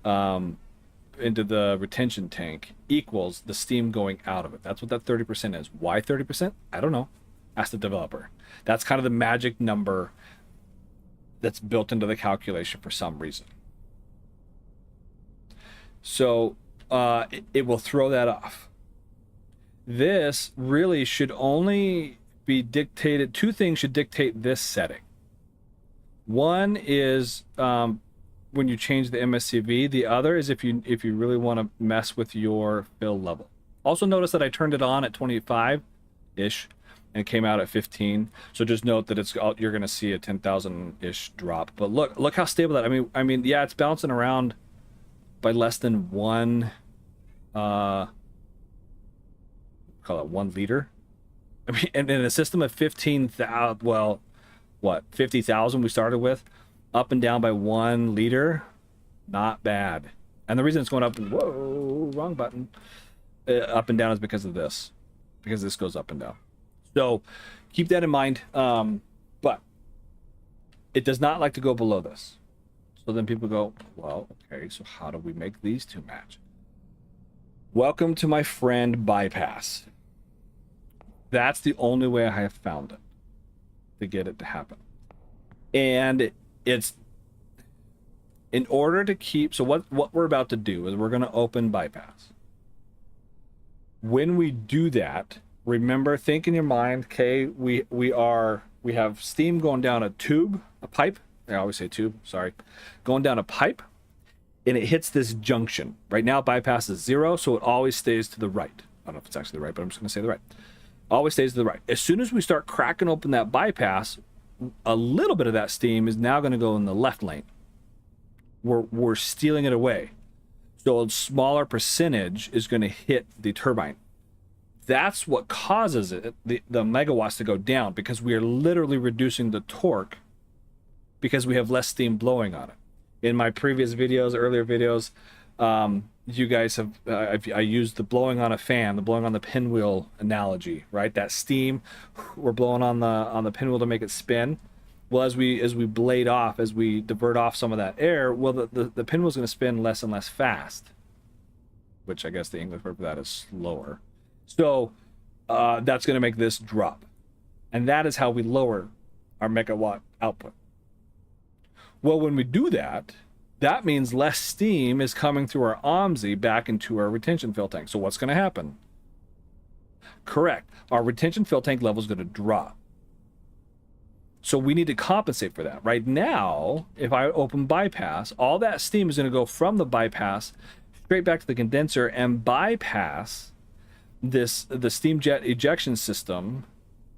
Speaker 1: into the retention tank equals the steam going out of it. That's what that 30% is. Why 30%? I don't know. Ask the developer. That's kind of the magic number that's built into the calculation for some reason. So it will throw that off. This really should only be dictated. Two things should dictate this setting. One is when you change the MSCV. The other is if you really want to mess with your fill level. Also notice that I turned it on at 25-ish and came out at 15. So just note that you're going to see a 10,000-ish drop. But look how stable that. I mean, yeah, it's bouncing around by less than one. Call it 1 liter. I mean, and in a system of 15,000, well, what, 50,000 we started with, up and down by 1 liter, not bad. And the reason it's going up, whoa, wrong button, up and down is because of this, because this goes up and down. So keep that in mind. But it does not like to go below this. So then people go, well, okay, so how do we make these two match? Welcome to my friend bypass. That's the only way I have found it to get it to happen. And it's in order to keep, so what we're about to do is we're going to open bypass. When we do that, remember, think in your mind, okay, we have steam going down a tube, a pipe. I always say tube, sorry. Going down a pipe, and it hits this junction. Right now, bypass is 0, so it always stays to the right. I don't know if it's actually the right, but I'm just going to say the right. Always stays to the right. As soon as we start cracking open that bypass, a little bit of that steam is now going to go in the left lane. We're stealing it away. So a smaller percentage is going to hit the turbine. That's what causes it, the megawatts to go down, because we are literally reducing the torque because we have less steam blowing on it. In my previous videos, earlier videos, you guys have, I used the blowing on a fan, the blowing on the pinwheel analogy, right? That steam, we're blowing on the pinwheel to make it spin. Well, as we blade off, as we divert off some of that air, well, the pinwheel's going to spin less and less fast, which I guess the English word for that is slower. So that's going to make this drop. And that is how we lower our megawatt output. Well, when we do that, that means less steam is coming through our OMSI back into our retention fill tank. So what's going to happen? Correct. Our retention fill tank level is going to drop. So we need to compensate for that. Right now, if I open bypass, all that steam is going to go from the bypass straight back to the condenser and bypass the steam jet ejection system,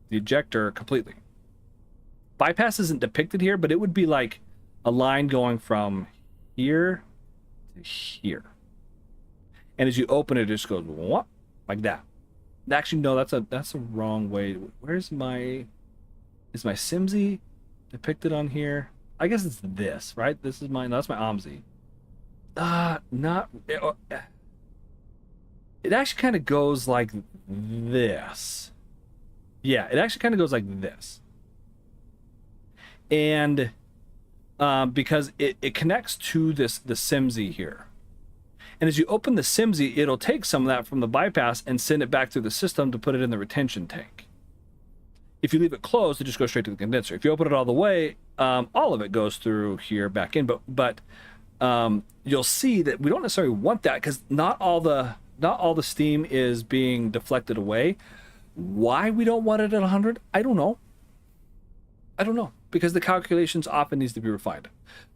Speaker 1: the ejector, completely. Bypass isn't depicted here, but it would be like a line going from here to here. And as you open it, it just goes whoop, like that. Actually, no, that's a wrong way. Where's my... Is my SIMSI depicted on here? I guess it's this, right? This is my, no, that's my OMSI. Not, it actually kind of goes like this. Yeah, it actually kind of goes like this. And because it connects to the SIMSI here. And as you open the SIMSI, it'll take some of that from the bypass and send it back through the system to put it in the retention tank. If you leave it closed, it just goes straight to the condenser. If you open it all the way, all of it goes through here back in. But you'll see that we don't necessarily want that, because not all the steam is being deflected away. Why we don't want it at 100? I don't know. Because the calculations often needs to be refined.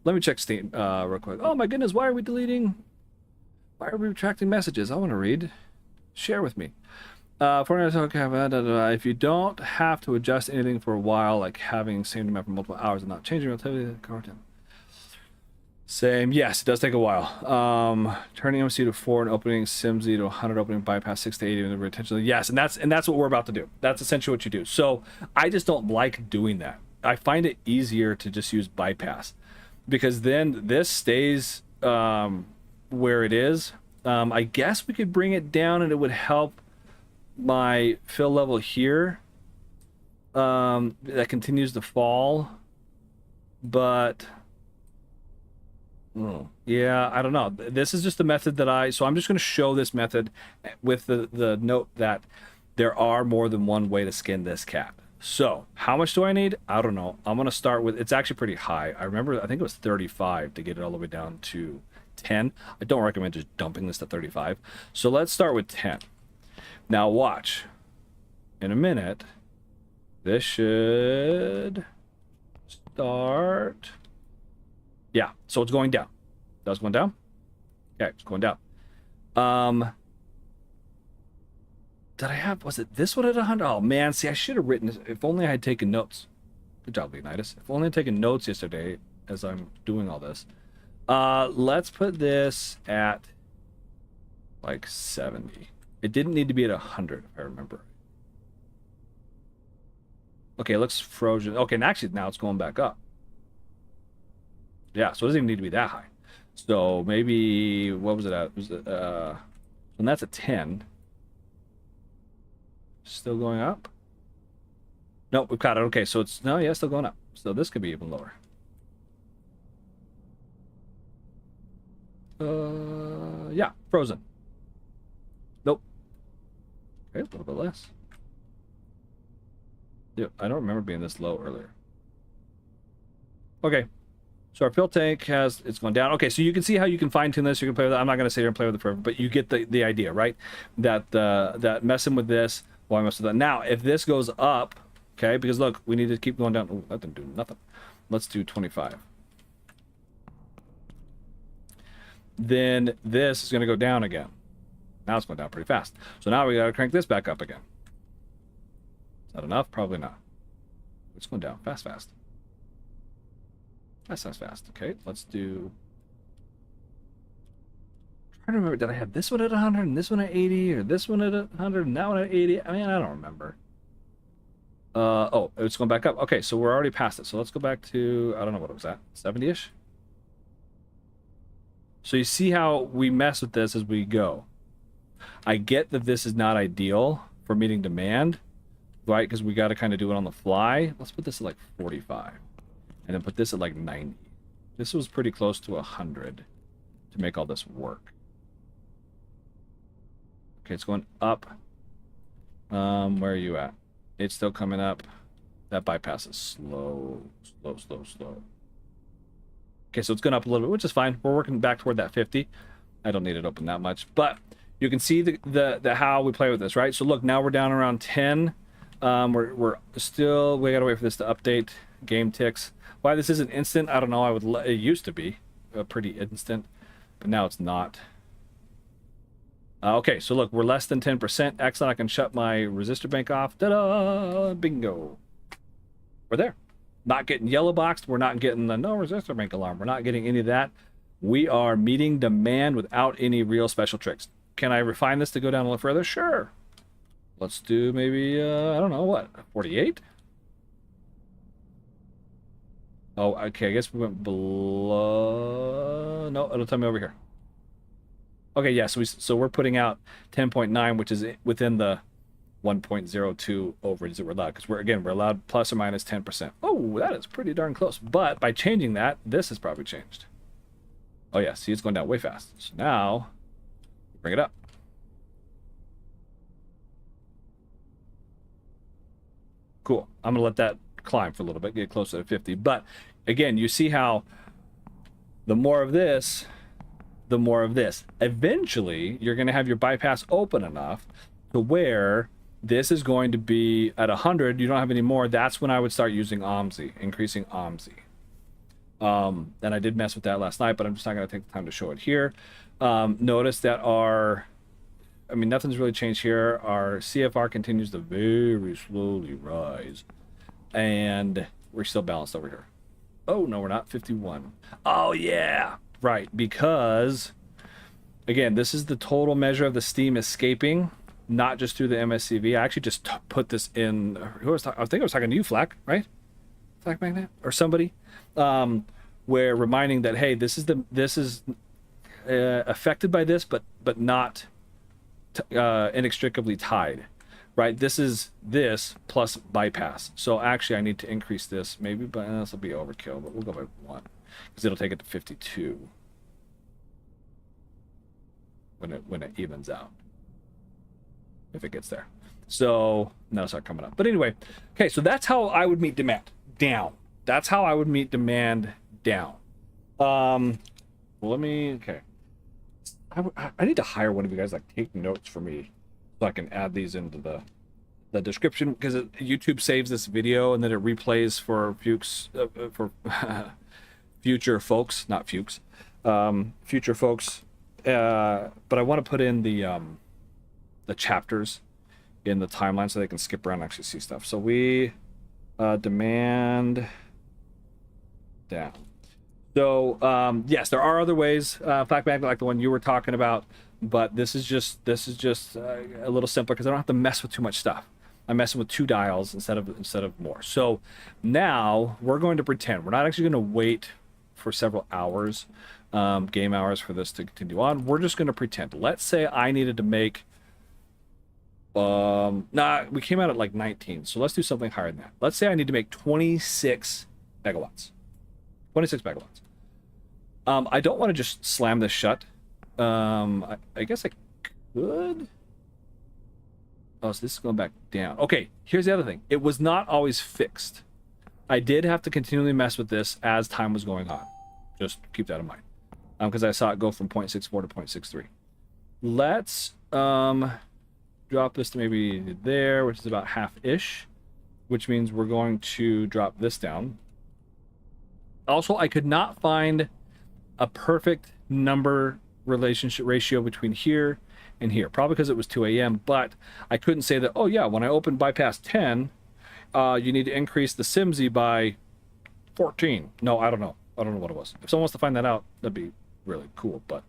Speaker 1: Let me check steam real quick. Oh my goodness, why are we deleting? Why are we retracting messages? I want to read. Share with me. If you don't have to adjust anything for a while, like having same demand for multiple hours and not changing relativity, same. Yes, it does take a while. Turning OMSI to 4 and opening SIMSI to 100, opening bypass 6 to 80 in the retention. Yes, and that's what we're about to do. That's essentially what you do. So I just don't like doing that. I find it easier to just use bypass, because then this stays where it is. I guess we could bring it down and it would help my fill level here. That continues to fall, but yeah, I don't know. This is just the method that so I'm just going to show this method with the note that there are more than one way to skin this cat. So how much do I need? I don't know. I'm going to start with, it's actually pretty high. I think it was 35 to get it all the way down to 10. I don't recommend just dumping this to 35. So let's start with 10. Now watch. In a minute, this should start. Yeah, so it's going down. That's going down? Okay, it's going down. Did I have, was it this one at 100? Oh man, see, I should have written this. If only I had taken notes. Good job, Leonidas. If only I had taken notes yesterday as I'm doing all this. Let's put this at like 70. It didn't need to be at 100, if I remember. Okay, it looks frozen. Okay, and actually now it's going back up. Yeah, so it doesn't even need to be that high. So maybe, what was it at? Was it, and that's a 10. Still going up? Nope, we've got it. Okay, so it's, no, yeah, still going up. So this could be even lower. Yeah, frozen. Nope. Okay, a little bit less. Yeah, I don't remember being this low earlier. Okay. So our fill tank it's gone down. Okay, so you can see how you can fine tune this. You can play with it. I'm not going to sit here and play with it forever, but you get the idea, right? That messing with this, well, I mess with that. Now, if this goes up, okay, because look, we need to keep going down. Oh, that didn't do nothing. Let's do 25. Then this is going to go down again. Now it's going down pretty fast. So now we got to crank this back up again. Is that enough? Probably not. It's going down fast. Fast. Okay, let's do... I'm trying to remember, did I have this one at 100 and this one at 80, or this one at 100 and that one at 80? I mean, I don't remember. Oh, it's going back up. Okay, so we're already past it. So let's go back to, I don't know what it was at, 70-ish? So you see how we mess with this as we go. I get that this is not ideal for meeting demand, right? Because we got to kind of do it on the fly. Let's put this at like 45. And then put this at like 90. This was pretty close to 100 to make all this work. Okay, it's going up. Where are you at? It's still coming up. That bypass is slow. Okay, so it's going up a little bit, which is fine. We're working back toward that 50. I don't need it open that much, but you can see the how we play with this, right? So look, now we're down around 10. We're still, we gotta wait for this to update game ticks. Why this isn't instant, I don't know. It used to be pretty instant, but now it's not. Okay, so look, we're less than 10%. Excellent. I can shut my resistor bank off. Ta-da! Bingo. We're there. Not getting yellow boxed. We're not getting the no resistor bank alarm. We're not getting any of that. We are meeting demand without any real special tricks. Can I refine this to go down a little further? Sure. Let's do maybe, I don't know, what, 48? Oh, okay, I guess we went below... No, it'll tell me over here. Okay, yeah, so we're putting out 10.9, which is within the 1.02 overage that we're allowed, because we're allowed plus or minus 10%. Oh, that is pretty darn close. But by changing that, this has probably changed. Oh yeah, see, it's going down way fast. So now, bring it up. Cool. I'm going to let that climb for a little bit, get closer to 50. But again, you see how the more of this, the more of this. Eventually, you're going to have your bypass open enough to where this is going to be at 100. You don't have any more. That's when I would start using OMSI, increasing OMSI. And I did mess with that last night, but I'm just not going to take the time to show it here. Notice that nothing's really changed here. Our CFR continues to very slowly rise. And we're still balanced over here. Oh, no, we're not. 51. Oh, yeah. Right, because, again, this is the total measure of the steam escaping, not just through the MSCV. I actually just put this in... I think I was talking to you, Flack, right? Flack Magnet? Or somebody? Where reminding that, hey, this is affected by this, but not inextricably tied. Right, this is this plus bypass. So actually I need to increase this maybe, but this will be overkill, but we'll go by 1 because it'll take it to 52 when it evens out, if it gets there. So now it's not coming up. But anyway, okay, so that's how I would meet demand down. That's how I would meet demand down. Well, okay. I need to hire one of you guys, like, take notes for me so I can add these into the description, because YouTube saves this video and then it replays for future folks, not Fuchs, future folks. But I want to put in the chapters in the timeline so they can skip around and actually see stuff. So we demand down. So yes, there are other ways, Flack Magnet, like the one you were talking about, but this is just a little simpler because I don't have to mess with too much stuff. I'm messing with 2 dials instead of more. So now we're going to pretend we're not actually going to wait for several hours, game hours, for this to continue on. We're just going to pretend. Let's say I needed to make we came out at like 19, so let's do something higher than that. Let's say I need to make 26 megawatts. 26 megawatts. I don't want to just slam this shut. I guess I could. Oh, so this is going back down. Okay, here's the other thing. It was not always fixed. I did have to continually mess with this as time was going on. Just keep that in mind. Because I saw it go from 0.64 to 0.63. Let's drop this to maybe there, which is about half-ish, which means we're going to drop this down. Also, I could not find a perfect number relationship ratio between here and here, probably because it was 2 a.m., but I couldn't say that, oh yeah, when I open bypass 10, you need to increase the SIMSI by 14. No, I don't know. I don't know what it was. If someone wants to find that out, that'd be really cool, but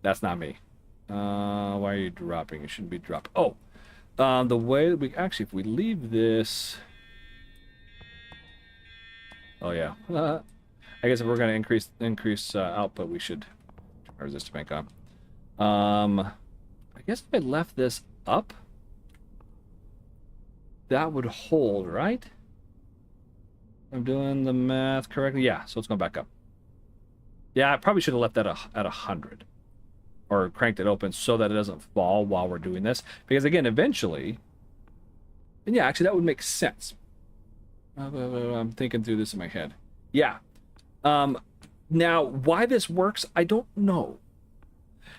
Speaker 1: that's not me. Why are you dropping? You shouldn't be dropping. Oh, the way that we actually, if we leave this, oh yeah, I guess if we're going to increase output, we should turn our resistor bank on. I guess if I left this up, that would hold, right? I'm doing the math correctly. Yeah, so it's going back up. Yeah, I probably should have left that at 100. Or cranked it open so that it doesn't fall while we're doing this. Because again, eventually... And yeah, actually that would make sense. I'm thinking through this in my head. Yeah. Now, why this works, I don't know.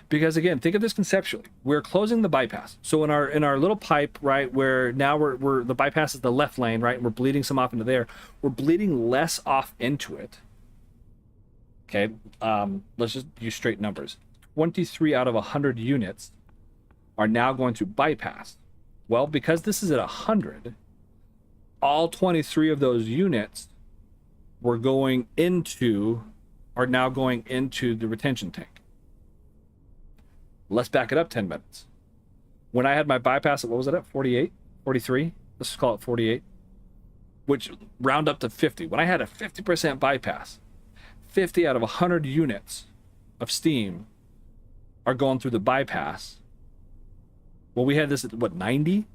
Speaker 1: Because again, think of this conceptually. We're closing the bypass. So in our little pipe, right, where now we're the bypass is the left lane, right, and we're bleeding some off into there. We're bleeding less off into it. Okay, let's just use straight numbers. 23 out of 100 units are now going to bypass. Well, because this is at 100, all 23 of those units are now going into the retention tank. Let's back it up 10 minutes. When I had my bypass at, what was it at, 48? 43? Let's just call it 48. Which round up to 50. When I had a 50% bypass, 50 out of 100 units of steam are going through the bypass. Well, we had this at, what, 90?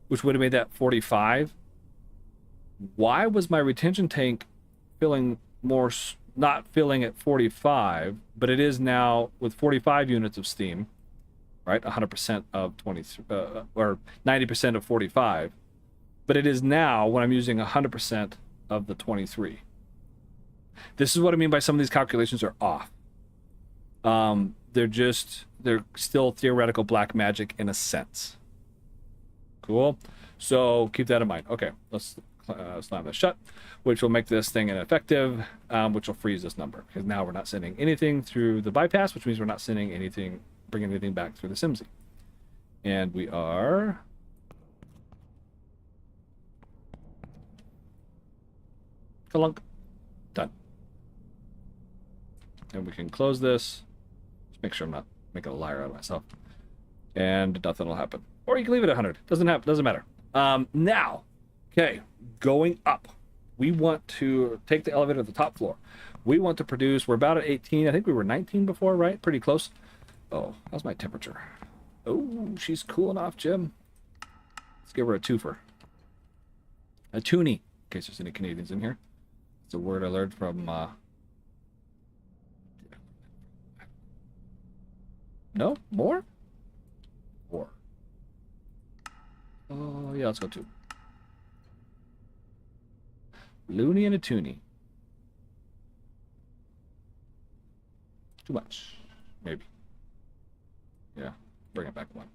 Speaker 1: Which would have made that 45. Why was my retention tank filling more, not filling at 45, but it is now with 45 units of steam, right? 100% of 23, or 90% of 45. But it is now when I'm using 100% of the 23. This is what I mean by some of these calculations are off. They're still theoretical black magic in a sense. Cool. So keep that in mind. Okay, let's slam this shut, which will make this thing ineffective, which will freeze this number because now we're not sending anything through the bypass, which means we're not sending anything, bringing anything back through the SIMSI. And we are done. And we can close this. Just make sure I'm not making a liar out of myself. And nothing will happen. Or you can leave it at 100. Doesn't matter. Now, okay, going up. We want to take the elevator to the top floor. We want to produce, we're about at 18. I think we were 19 before, right? Pretty close. Oh, how's my temperature? Oh, she's cooling off, Jim. Let's give her a twofer. A toonie, in case there's any Canadians in here. It's a word I learned from, no? More? More. Oh, yeah, let's go two. Loony and a toonie. Too much. Maybe. Yeah. Bring it back one.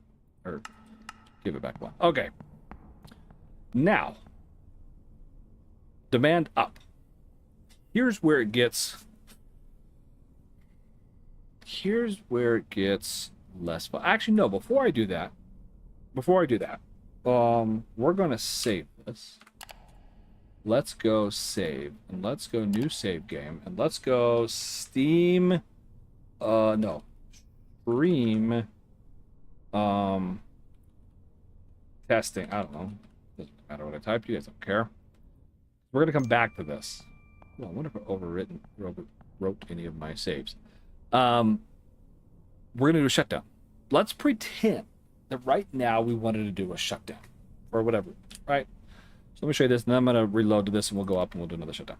Speaker 1: Or give it back one. Okay. Now. Demand up. Here's where it gets less fun. Actually, no, before I do that, we're going to save this. Let's go save, and let's go new save game, and let's go Steam, no, Stream, testing, I don't know, doesn't matter what I type, you guys don't care. We're going to come back to this. Oh, I wonder if I wrote any of my saves. We're going to do a shutdown. Let's pretend that right now we wanted to do a shutdown or whatever, right? So let me show you this, and then I'm going to reload to this, and we'll go up and we'll do another shutdown.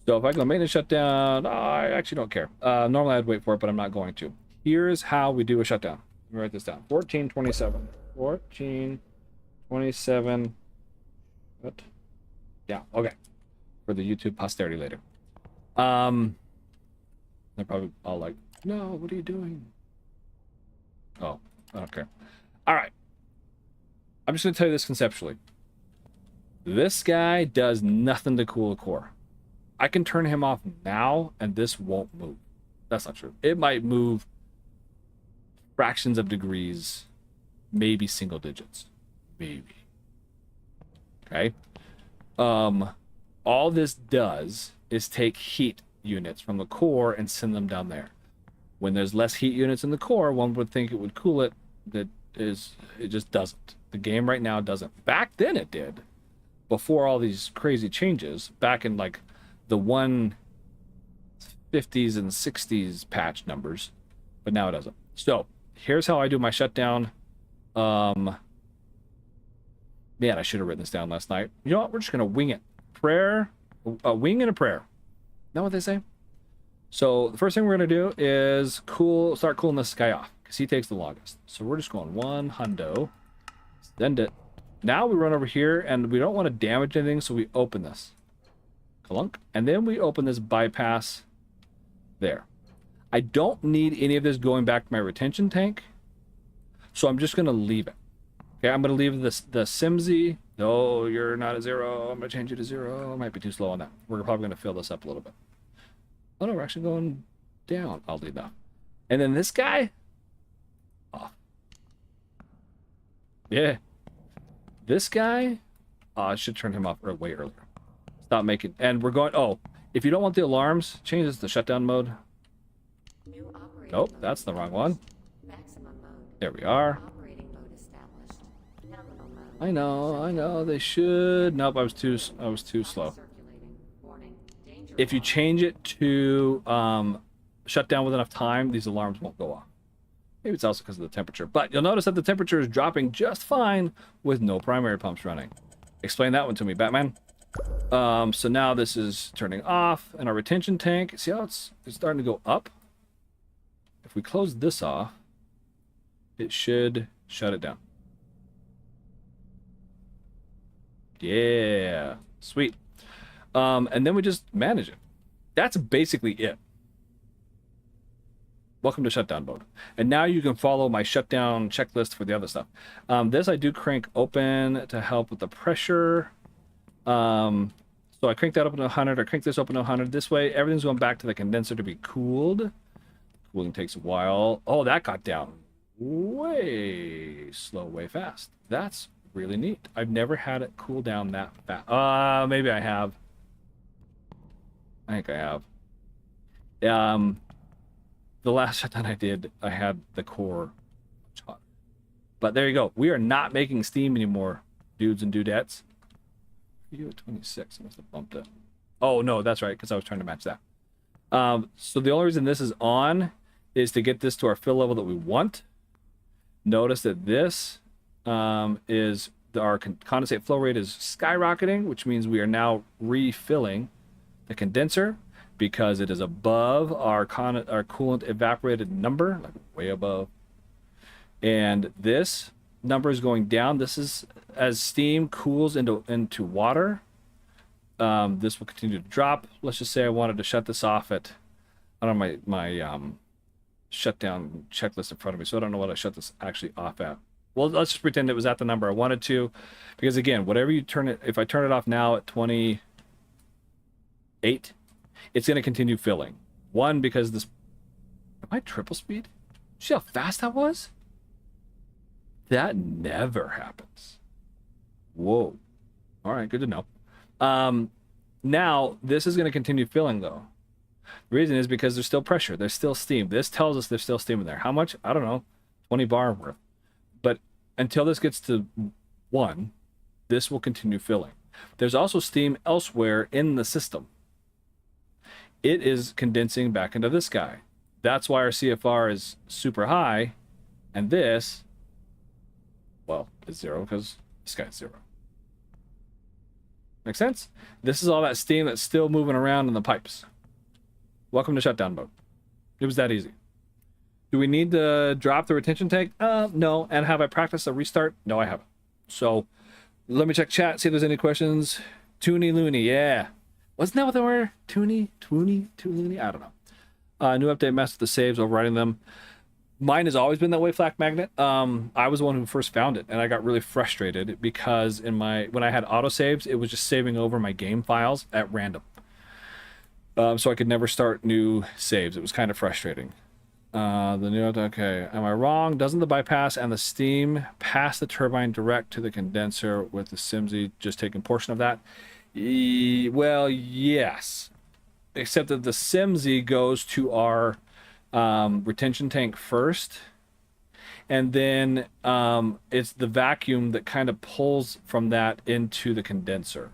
Speaker 1: So if I go maintenance shutdown, I actually don't care. Normally I'd wait for it, but I'm not going to. Here's how we do a shutdown. Let me write this down. 1427. 14, 27. What? Yeah, okay. For the YouTube posterity later. They're probably all like, no, what are you doing? Oh, I don't care. All right. I'm just going to tell you this conceptually. This guy does nothing to cool a core. I can turn him off now, and this won't move. That's not true. It might move fractions of degrees, maybe single digits. Maybe. Okay? All this does is take heat units from the core and send them down there. When there's less heat units in the core, one would think it would cool it. It just doesn't. The game right now doesn't. Back then it did. Before all these crazy changes, back in like the 150s and 60s patch numbers, but now it doesn't. So here's how I do my shutdown. Man, I should have written this down last night. You know what? We're just gonna wing it. Prayer, a wing and a prayer. Know what they say? So the first thing we're gonna do is start cooling this guy off because he takes the longest. So we're just going 1 hundo, send it. Now we run over here and we don't want to damage anything, so we open this. Clunk. And then we open this bypass there. I don't need any of this going back to my retention tank, so I'm just going to leave it. Okay, I'm going to leave this the SIMSI. No, you're not a 0. I'm going to change you to 0. Might be too slow on that. We're probably going to fill this up a little bit. Oh no, we're actually going down. I'll leave that. And then this guy off. Yeah. This guy, I should turn him off way earlier. Stop making, and we're going, oh, if you don't want the alarms, change this to shutdown mode. Nope, that's the wrong one. There we are. I know, they should. Nope, I was too slow. If you change it to shutdown with enough time, these alarms won't go off. Maybe it's also because of the temperature. But you'll notice that the temperature is dropping just fine with no primary pumps running. Explain that one to me, Batman. So now this is turning off, and our retention tank, see how it's starting to go up? If we close this off, it should shut it down. Yeah, sweet. And then we just manage it. That's basically it. Welcome to shutdown mode. And now you can follow my shutdown checklist for the other stuff. This I do crank open to help with the pressure. So I crank that open to 100. I crank this open to 100. This way, everything's going back to the condenser to be cooled. Cooling takes a while. Oh, that got down way slow, way fast. That's really neat. I've never had it cool down that fast. Maybe I have. I think I have. The last shutdown I did, I had the core much hotter. But there you go. We are not making steam anymore, dudes and dudettes. You at 26. I must have bumped it. Oh, no, that's right, because I was trying to match that. So the only reason this is on is to get this to our fill level that we want. Notice that this is our condensate flow rate is skyrocketing, which means we are now refilling the condenser because it is above our coolant evaporated number, like way above. And this number is going down. This is as steam cools into water. This will continue to drop. Let's just say I wanted to shut this off at, I don't know, my shutdown checklist in front of me, so I don't know what I shut this actually off at. Well, let's just pretend it was at the number I wanted to, because again, whatever you turn it, if I turn it off now at 28, it's going to continue filling. One, because this, am I triple speed? See how fast that was? That never happens. Whoa. All right, good to know. Now, this is going to continue filling, though. The reason is because there's still pressure. There's still steam. This tells us there's still steam in there. How much? I don't know. 20 bar worth. But until this gets to 1, this will continue filling. There's also steam elsewhere in the system. It is condensing back into this guy. That's why our CFR is super high. And this, well, is 0 because this guy's 0. Make sense? This is all that steam that's still moving around in the pipes. Welcome to shutdown mode. It was that easy. Do we need to drop the retention tank? No. And have I practiced a restart? No, I haven't. So let me check chat, see if there's any questions. Toony Looney, yeah. Wasn't that what they were? Toony, Looney? I don't know. New update messed with the saves, overriding them. Mine has always been that way, Flak Magnet. I was the one who first found it, and I got really frustrated because when I had autosaves, it was just saving over my game files at random. So I could never start new saves. It was kind of frustrating. Okay, am I wrong? Doesn't the bypass and the steam pass the turbine direct to the condenser with the SIMSI just taking portion of that? Well, yes. Except that the SIMSI goes to our retention tank first, and then it's the vacuum that kind of pulls from that into the condenser.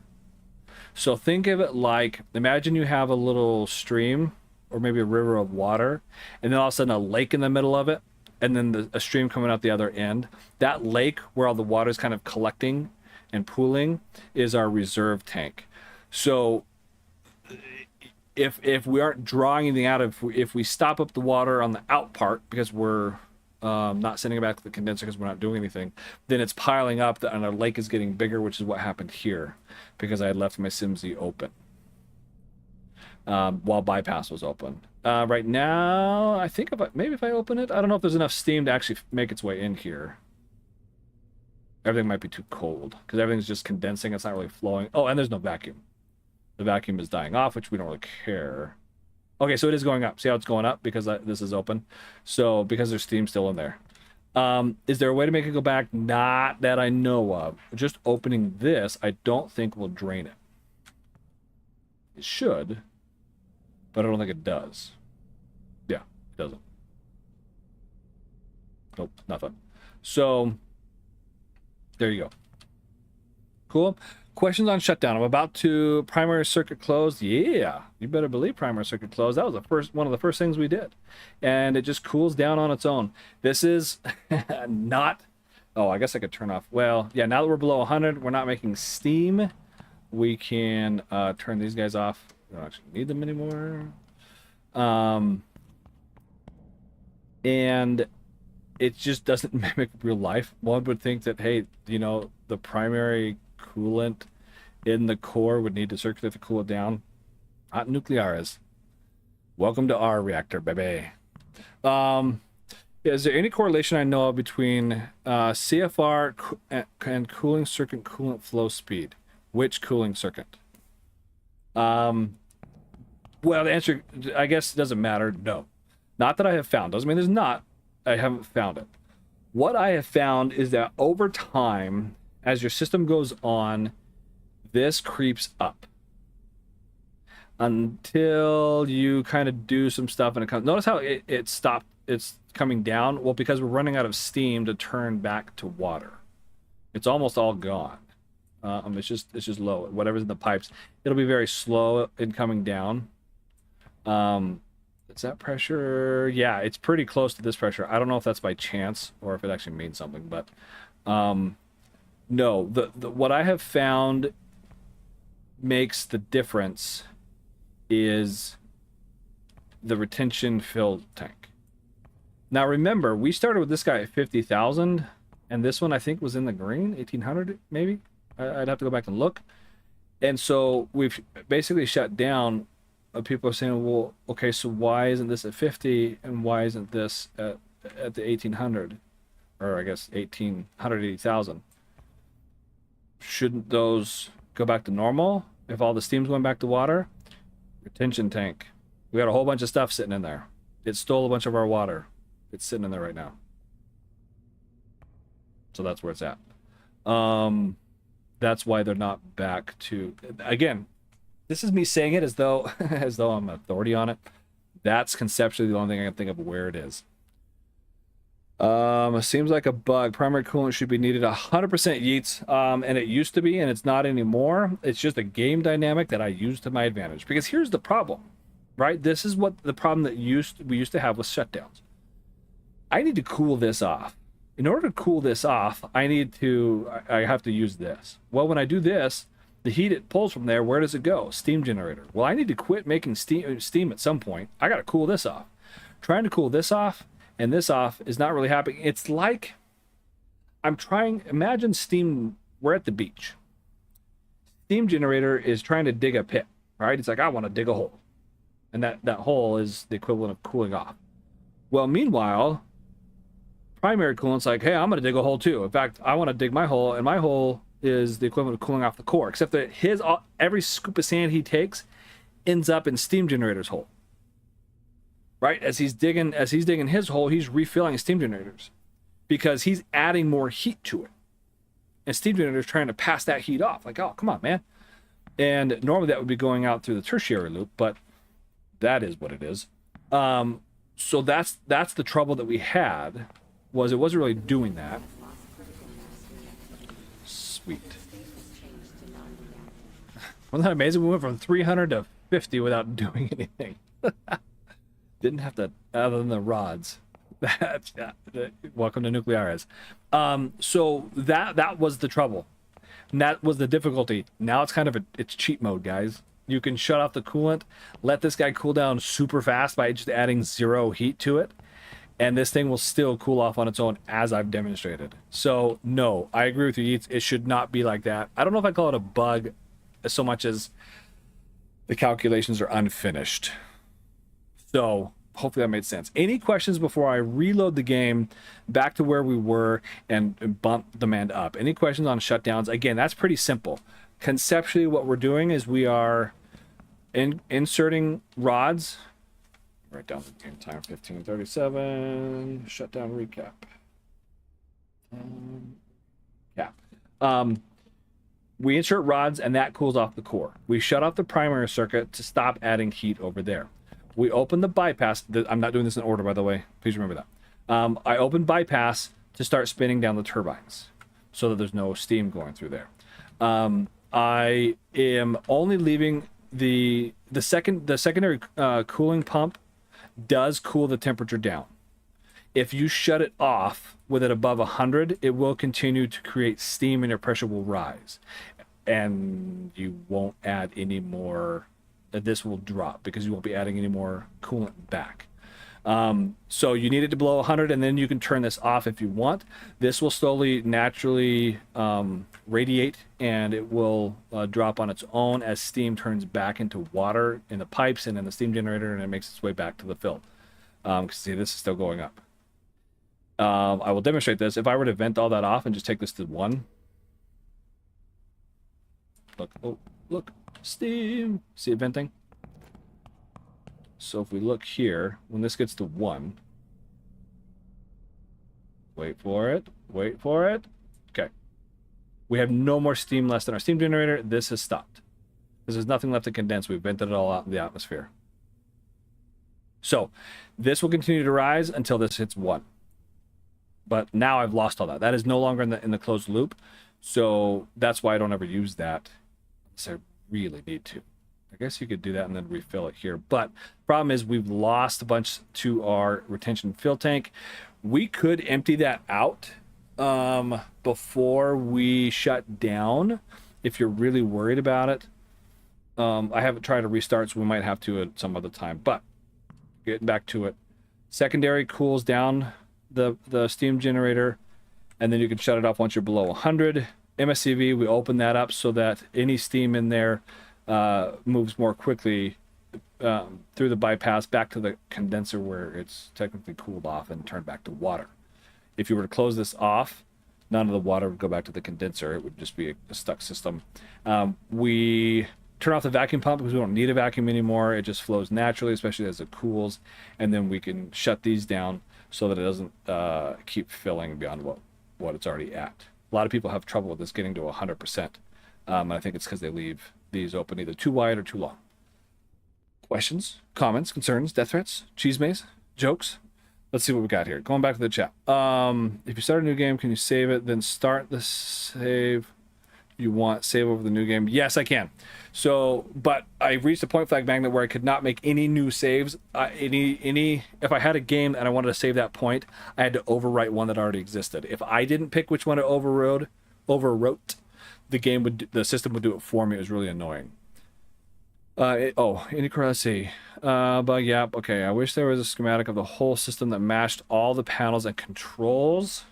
Speaker 1: So think of it like, imagine you have a little stream or maybe a river of water, and then all of a sudden a lake in the middle of it, and then a stream coming out the other end. That lake where all the water is kind of collecting and pooling is our reserve tank. So if we aren't drawing anything out, if we stop up the water on the out part because we're not sending it back to the condenser because we're not doing anything, then it's piling up and our lake is getting bigger, which is what happened here because I had left my SIMSI open while bypass was open. Right now, I think if I open it, I don't know if there's enough steam to actually make its way in here. Everything might be too cold because everything's just condensing. It's not really flowing. Oh, and there's no vacuum. The vacuum is dying off, which we don't really care. Okay, so it is going up. See how it's going up because this is open? So because there's steam still in there. Is there a way to make it go back? Not that I know of. Just opening this, I don't think will drain it. It should, but I don't think it does. Yeah, it doesn't. Nope, nothing. So there you go. Cool. Questions on shutdown. I'm about to primary circuit close. Yeah, you better believe primary circuit close. That was one of the first things we did, and it just cools down on its own. This is not. Oh, I guess I could turn off. Well, yeah. Now that we're below 100, we're not making steam. We can turn these guys off. We don't actually need them anymore. And it just doesn't mimic real life. One would think that, hey, you know, the primary coolant in the core would need to circulate to cool it down. Hot nuclearis. Welcome to our reactor, baby. Is there any correlation I know of between CFR and cooling circuit coolant flow speed? Which cooling circuit? Well, the answer, I guess, doesn't matter. No. Not that I have found. Doesn't mean there's not. I haven't found it. What I have found is that over time, as your system goes on, this creeps up until you kind of do some stuff and it comes. Notice how it stopped. It's coming down. Well, because we're running out of steam to turn back to water. It's almost all gone. It's just low. Whatever's in the pipes, it'll be very slow in coming down. Is that pressure? Yeah, it's pretty close to this pressure. I don't know if that's by chance or if it actually means something, but no. The what I have found makes the difference is the retention fill tank. Now remember, we started with this guy at 50,000, and this one I think was in the green, 1800 maybe. I'd have to go back and look. And so we've basically shut down. People are saying, well, okay, so why isn't this at 50 and why isn't this at the 1800, or I guess 180,000? Shouldn't those go back to normal if all the steam's going back to water? Retention tank. We got a whole bunch of stuff sitting in there. It stole a bunch of our water. It's sitting in there right now. So that's where it's at. That's why they're not back to, again, this is me saying it as though I'm an authority on it. That's conceptually the only thing I can think of where it is. Seems like a bug. Primary coolant should be needed 100% Yeats, and it used to be, and it's not anymore. It's just a game dynamic that I use to my advantage. Because here's the problem, right? This is what the problem that we used to have with shutdowns. I need to cool this off. In order to cool this off, I have to use this. Well, when I do this, the heat it pulls from there, where does it go? Steam generator. Well, I need to quit making steam at some point. I got to cool this off. Trying to cool this off and this off is not really happening. It's like imagine steam, we're at the beach. Steam generator is trying to dig a pit, right? It's like, I want to dig a hole. And that hole is the equivalent of cooling off. Well, meanwhile, primary coolant's like, hey, I'm going to dig a hole too. In fact, I want to dig my hole, and my hole is the equivalent of cooling off the core, except that every scoop of sand he takes ends up in steam generator's hole. Right? As he's digging his hole, he's refilling steam generators because he's adding more heat to it. And steam generator's trying to pass that heat off. Like, oh, come on, man. And normally that would be going out through the tertiary loop, but that is what it is. So that's the trouble that we had, was it wasn't really doing that. Sweet. Wasn't that amazing? We went from 300 to 50 without doing anything. Didn't have to, other than the rods. Welcome to Nucleares. So that was the trouble. And that was the difficulty. Now it's kind of it's cheat mode, guys. You can shut off the coolant, let this guy cool down super fast by just adding 0 heat to it, and this thing will still cool off on its own, as I've demonstrated. So no, I agree with you. It should not be like that. I don't know if I call it a bug so much as the calculations are unfinished. So hopefully that made sense. Any questions before I reload the game back to where we were and bump demand up? Any questions on shutdowns? Again, that's pretty simple. Conceptually, what we're doing is we are inserting rods. Write down the game time, 15:37. Shutdown recap. We insert rods, and that cools off the core. We shut off the primary circuit to stop adding heat over there. We open the bypass. I'm not doing this in order, by the way. Please remember that. I open bypass to start spinning down the turbines so that there's no steam going through there. I am only leaving the secondary cooling pump does cool the temperature down. If you shut it off with it above 100, it will continue to create steam and your pressure will rise. And you won't add any more, this will drop because you won't be adding any more coolant back. So you need it to below 100, and then you can turn this off if you want. This will slowly, naturally radiate, and it will drop on its own as steam turns back into water in the pipes and in the steam generator, and it makes its way back to the fill. See, this is still going up. I will demonstrate this. If I were to vent all that off and just take this to 1. Look, oh, look, steam. See it venting? So if we look here, when this gets to 1, wait for it, okay. We have no more steam left in our steam generator. This has stopped. Because there's nothing left to condense. We've vented it all out in the atmosphere. So this will continue to rise until this hits 1. But now I've lost all that. That is no longer in the closed loop. So that's why I don't ever use that unless I really need to. I guess you could do that and then refill it here. But the problem is we've lost a bunch to our retention fill tank. We could empty that out before we shut down if you're really worried about it. I haven't tried to restart, so we might have to at some other time. But getting back to it, secondary cools down the steam generator, and then you can shut it off once you're below 100. MSCV, we open that up so that any steam in there moves more quickly through the bypass back to the condenser where it's technically cooled off and turned back to water. If you were to close this off, none of the water would go back to the condenser. It would just be a stuck system. We turn off the vacuum pump because we don't need a vacuum anymore. It just flows naturally, especially as it cools. And then we can shut these down so that it doesn't keep filling beyond what it's already at. A lot of people have trouble with this getting to 100%. And I think it's because they leave these open either too wide or too long. Questions, comments, concerns, death threats, cheese maze, jokes? Let's see what we got here. Going back to the chat. If you start a new game, can you save it, then start the save you want, save over the new game? Yes, I can. So, but I reached a point flag magnet where I could not make any new saves. If I had a game and I wanted to save that point, I had to overwrite one that already existed. If I didn't pick which one it overwrote, the system would do it for me. It was really annoying. let's see. But yeah, okay. I wish there was a schematic of the whole system that matched all the panels and controls.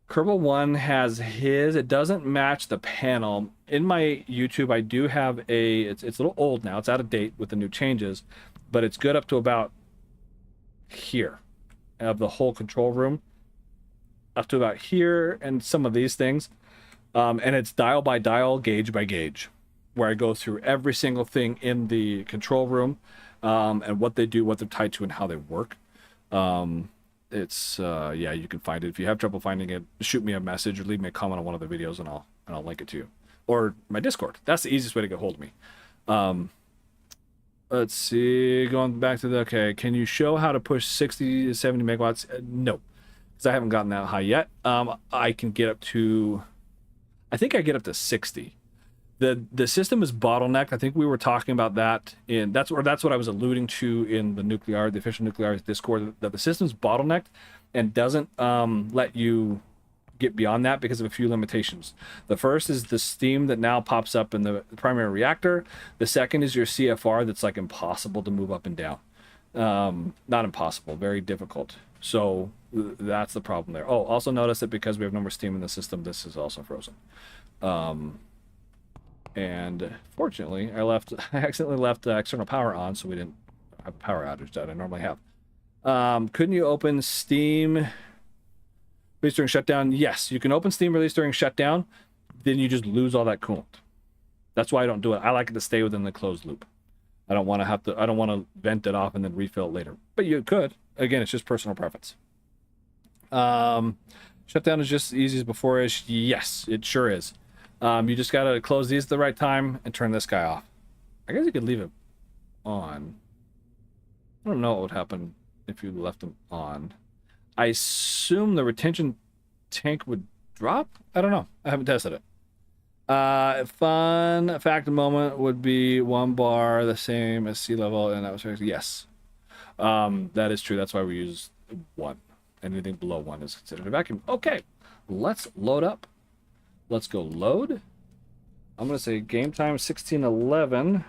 Speaker 1: Kerbal 1 has his. It doesn't match the panel. In my YouTube, I do have it's a little old now. It's out of date with the new changes, but it's good up to about here of the whole control room. Up to about here and some of these things. And it's dial by dial, gauge by gauge, where I go through every single thing in the control room, and what they do, what they're tied to, and how they work. Yeah, you can find it. If you have trouble finding it, shoot me a message or leave me a comment on one of the videos, and I'll link it to you, or my Discord. That's the easiest way to get hold of me. Let's see. Going back to the okay. Can you show how to push 60 to 70 megawatts? No, because I haven't gotten that high yet. I can get up to. I think I get up to 60. The system is bottlenecked. I think we were talking about that that's what I was alluding to in the official nuclear Discord, that the system's bottlenecked and doesn't let you get beyond that because of a few limitations. The first is the steam that now pops up in the primary reactor. The second is your CFR that's like impossible to move up and down. Not impossible, very difficult. So that's the problem there. Oh, also notice that because we have no more steam in the system, this is also frozen. And fortunately, I accidentally left external power on, so we didn't have a power outage that I normally have. Couldn't you open Steam release during shutdown? Yes, you can open Steam release during shutdown, then you just lose all that coolant. That's why I don't do it. I like it to stay within the closed loop. I don't want to vent it off and then refill it later. But you could. Again, it's just personal preference. Shutdown is just as easy as before-ish. Yes, it sure is. You just gotta close these at the right time and turn this guy off. I guess you could leave it on. I don't know what would happen if you left them on. I assume the retention tank would drop? I don't know. I haven't tested it. Fun fact moment would be 1 bar the same as sea level, and that was yes. That is true. That's why we use 1. Anything below 1 is considered a vacuum. Okay, let's load up. Let's go load. I'm gonna say game time 1611.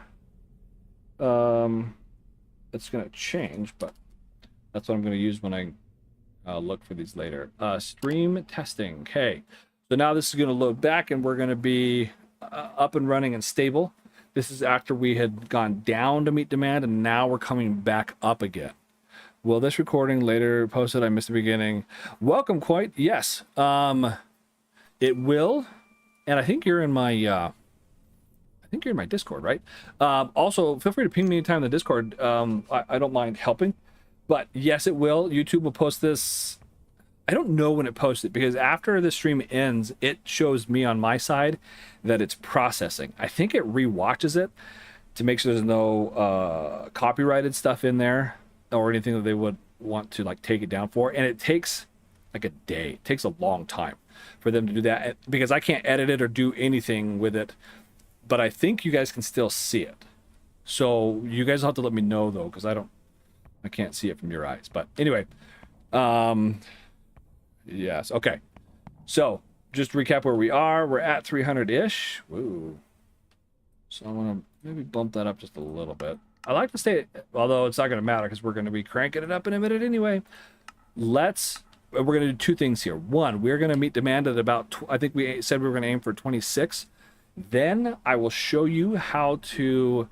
Speaker 1: It's gonna change, but that's what I'm gonna use when I look for these later. Stream testing. Okay, so now this is gonna load back, and we're gonna be up and running and stable. This is after we had gone down to meet demand, and now we're coming back up again. Will this recording later posted? I missed the beginning. Welcome, quite yes. It will, and I think you're in my Discord, right? Also, feel free to ping me anytime in the Discord. I don't mind helping, but yes, it will. YouTube will post this. I don't know when it posts it because after the stream ends, it shows me on my side that it's processing. I think it rewatches it to make sure there's no copyrighted stuff in there or anything that they would want to like take it down for, and it takes like a day. It takes a long time for them to do that because I can't edit it or do anything with it, but I think you guys can still see it. So you guys will have to let me know though, because I can't see it from your eyes. But anyway, yes, okay. So just to recap where we are, we're at 300-ish. Woo. So I'm gonna maybe bump that up just a little bit. I like to stay, although it's not gonna matter because we're gonna be cranking it up in a minute anyway. We're going to do 2 things here. One, we're going to meet demand at about, I think we said we were going to aim for 26. Then I will show you how to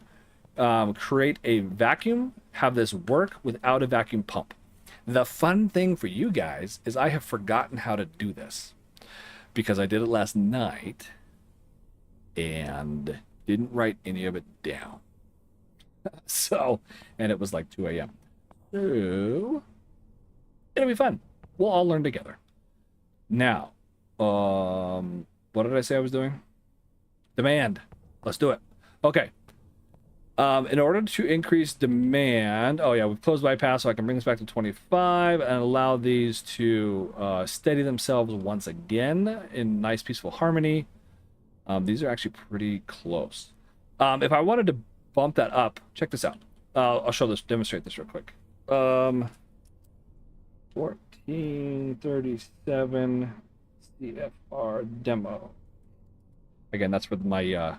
Speaker 1: create a vacuum, have this work without a vacuum pump. The fun thing for you guys is I have forgotten how to do this because I did it last night and didn't write any of it down. So, and it was like 2 a.m. So, it'll be fun. We'll all learn together. Now, what did I say I was doing? Demand. Let's do it. Okay. In order to increase demand, oh yeah, we've closed bypass, so I can bring this back to 25 and allow these to steady themselves once again in nice peaceful harmony. These are actually pretty close. If I wanted to bump that up, check this out. I'll demonstrate this real quick. 1437 CFR demo. Again, that's for my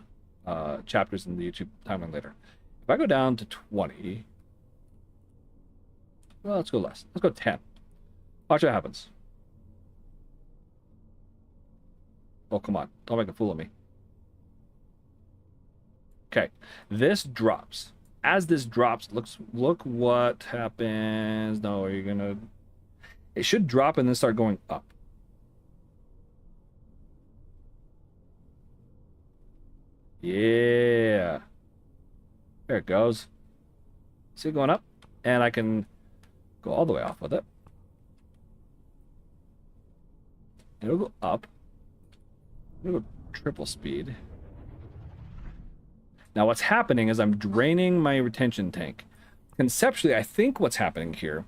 Speaker 1: chapters in the YouTube timeline later. If I go down to 20, well, let's go less. Let's go 10. Watch what happens. Oh, come on. Don't make a fool of me. Okay. This drops. As this drops, look what happens. No, you're gonna... It should drop and then start going up. Yeah. There it goes. See it going up? And I can go all the way off with it. It'll go up. It'll go triple speed. Now what's happening is I'm draining my retention tank. Conceptually, I think what's happening here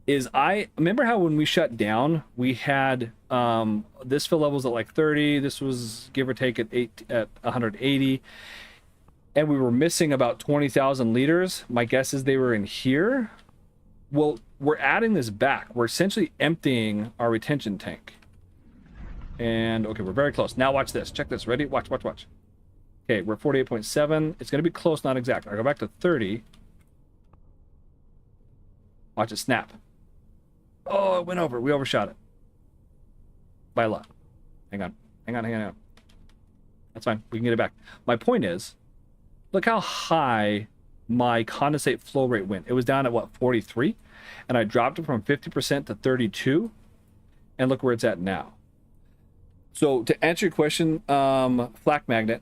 Speaker 1: is I remember how when we shut down, we had this fill level was at like 30. This was give or take at 180. And we were missing about 20,000 liters. My guess is they were in here. Well, we're adding this back. We're essentially emptying our retention tank. And okay, we're very close. Now watch this. Check this. Ready? Watch, watch, watch. Okay, we're 48.7. It's going to be close, not exact. I go back to 30. Watch it snap. Oh, it went over. We overshot it. By a lot. Hang on. Hang on, hang on, hang on. That's fine. We can get it back. My point is, look how high my condensate flow rate went. It was down at, what, 43? And I dropped it from 50% to 32. And look where it's at now. So to answer your question, flak magnet,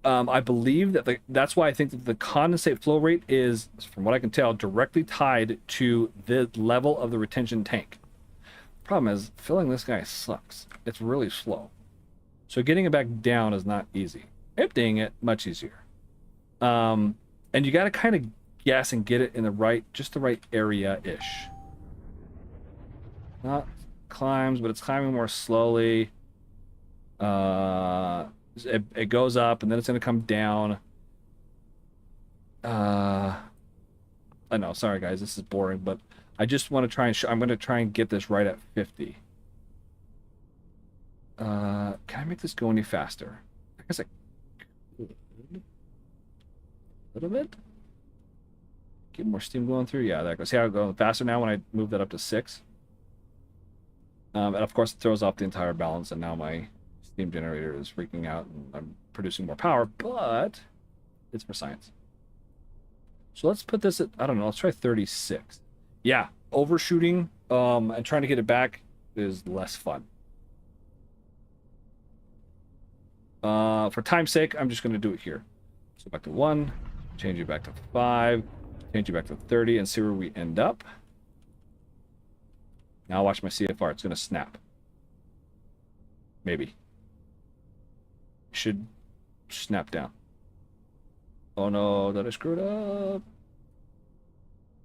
Speaker 1: I believe that that's why I think that the condensate flow rate is, from what I can tell, directly tied to the level of the retention tank. Problem is, filling this guy sucks. It's really slow. So getting it back down is not easy. Emptying it, much easier. And you got to kind of guess and get it in the right, just the right area-ish. Not climbs, but it's climbing more slowly. It goes up and then it's going to come down. I know, sorry guys, this is boring, but I just want to try and I'm going to try and get this right at 50. Can I make this go any faster? I guess I could. A little bit. Get more steam going through. Yeah, there it goes. See how it's going faster now when I move that up to 6? And of course it throws off the entire balance, and now my steam generator is freaking out and I'm producing more power, but it's for science. So let's put this at, I don't know, let's try 36. Yeah, overshooting and trying to get it back is less fun. For time's sake, I'm just going to do it here. So back to 1, change it back to 5, change it back to 30, and see where we end up. Now watch my CFR, it's going to snap. Maybe. Should snap down. Oh no, that I screwed up.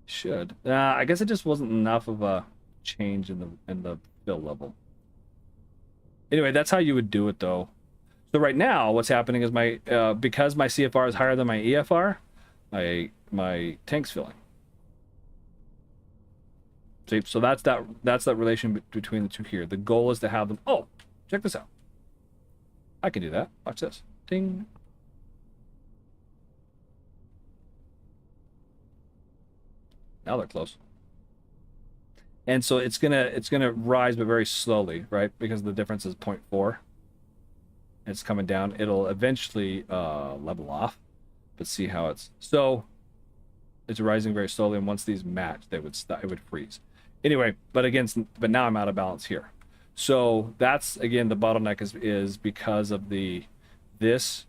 Speaker 1: Should. I guess it just wasn't enough of a change in the fill level. Anyway, that's how you would do it though. So right now, what's happening is my because my CFR is higher than my EFR, my tank's filling. See, so that's that relation between the two here. The goal is to have them. Oh, check this out. I can do that. Watch this. Ding. Now they're close. And so it's gonna rise, but very slowly, right? Because the difference is 0.4. It's coming down. It'll eventually level off, but see how it's so. It's rising very slowly, and once these match, it would freeze. Anyway, but now I'm out of balance here. So that's again the bottleneck is because of this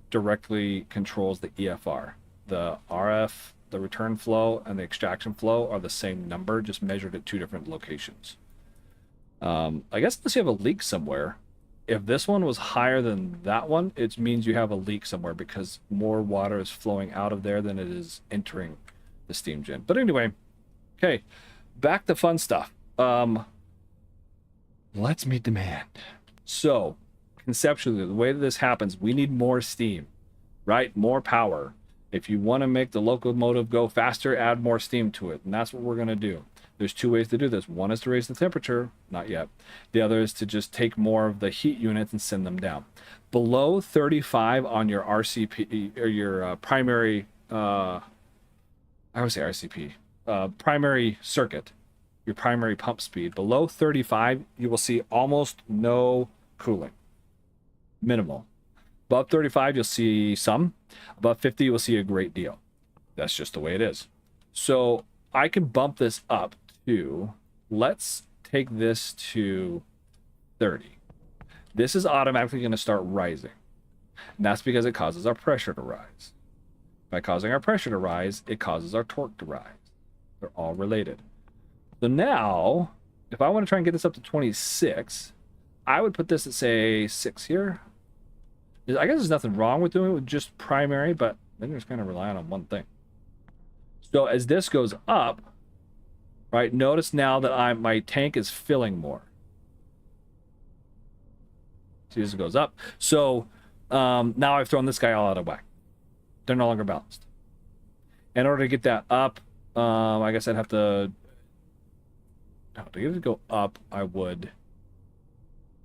Speaker 1: directly controls the EFR. The RF, the return flow, and the extraction flow are the same number, just measured at 2 different locations. I guess unless you have a leak somewhere, if this one was higher than that one, it means you have a leak somewhere because more water is flowing out of there than it is entering the steam gen. But anyway, okay, back to fun stuff. Let's meet demand. So conceptually, the way that this happens, we need more steam, right? More power. If you want to make the locomotive go faster, add more steam to it. And that's what we're going to do. There's two ways to do this. One is to raise the temperature, not yet. The other is to just take more of the heat units and send them down. Below 35 on your RCP, or your primary, I would say RCP, primary circuit, your primary pump speed, below 35, you will see almost no cooling. Minimal. Above 35, you'll see some. Above 50, you'll see a great deal. That's just the way it is. So I can bump this up to, let's take this to 30. This is automatically going to start rising. And that's because it causes our pressure to rise. By causing our pressure to rise, it causes our torque to rise. They're all related. So now, if I want to try and get this up to 26, I would put this at, say, 6 here. I guess there's nothing wrong with doing it with just primary, but then you're just kind of relying on one thing. So as this goes up, right, notice now that my tank is filling more. See, as it goes up. So now I've thrown this guy all out of whack. They're no longer balanced. In order to get that up, I guess I'd have to... No, to get it to go up, I would...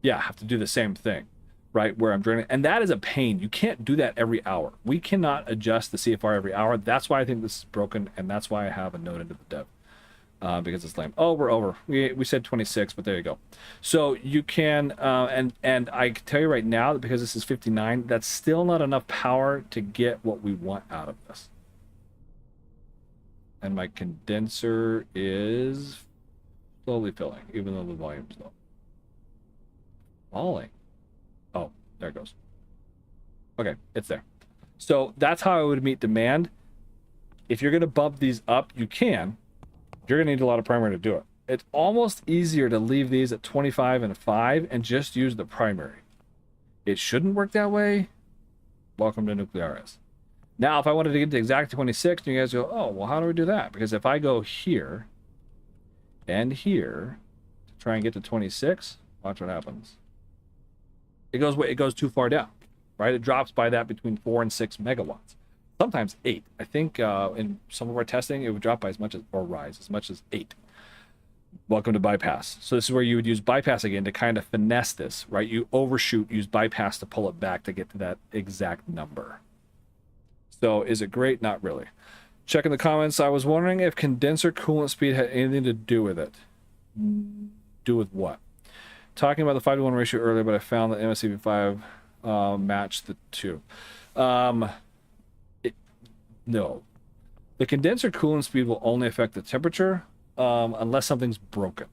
Speaker 1: Yeah, have to do the same thing, right, where I'm draining. And that is a pain. You can't do that every hour. We cannot adjust the CFR every hour. That's why I think this is broken, and that's why I have a note into the dev, because it's lame. Oh, we're over. We said 26, but there you go. So you can, and I can tell you right now that because this is 59, that's still not enough power to get what we want out of this. And my condenser is slowly filling, even though the volume's low. Falling. Oh, there it goes. Okay, it's there. So that's how I would meet demand. If you're going to bump these up, you can. You're going to need a lot of primary to do it. It's almost easier to leave these at 25 and 5 and just use the primary. It shouldn't work that way. Welcome to Nuclearis. Now, if I wanted to get to exactly 26, you guys go, oh, well, how do we do that? Because if I go here and here to try and get to 26, watch what happens. It goes too far down, right? It drops by that between 4 and 6 megawatts. Sometimes 8. I think in some of our testing, it would drop by as much as, or rise as much as 8. Welcome to bypass. So this is where you would use bypass again to kind of finesse this, right? You overshoot, use bypass to pull it back to get to that exact number. So is it great? Not really. Checking the comments. I was wondering if condenser coolant speed had anything to do with it. Do with what? Talking about the 5-to-1 ratio earlier, but I found that MSC V5 matched the two. No. The condenser coolant speed will only affect the temperature unless something's broken.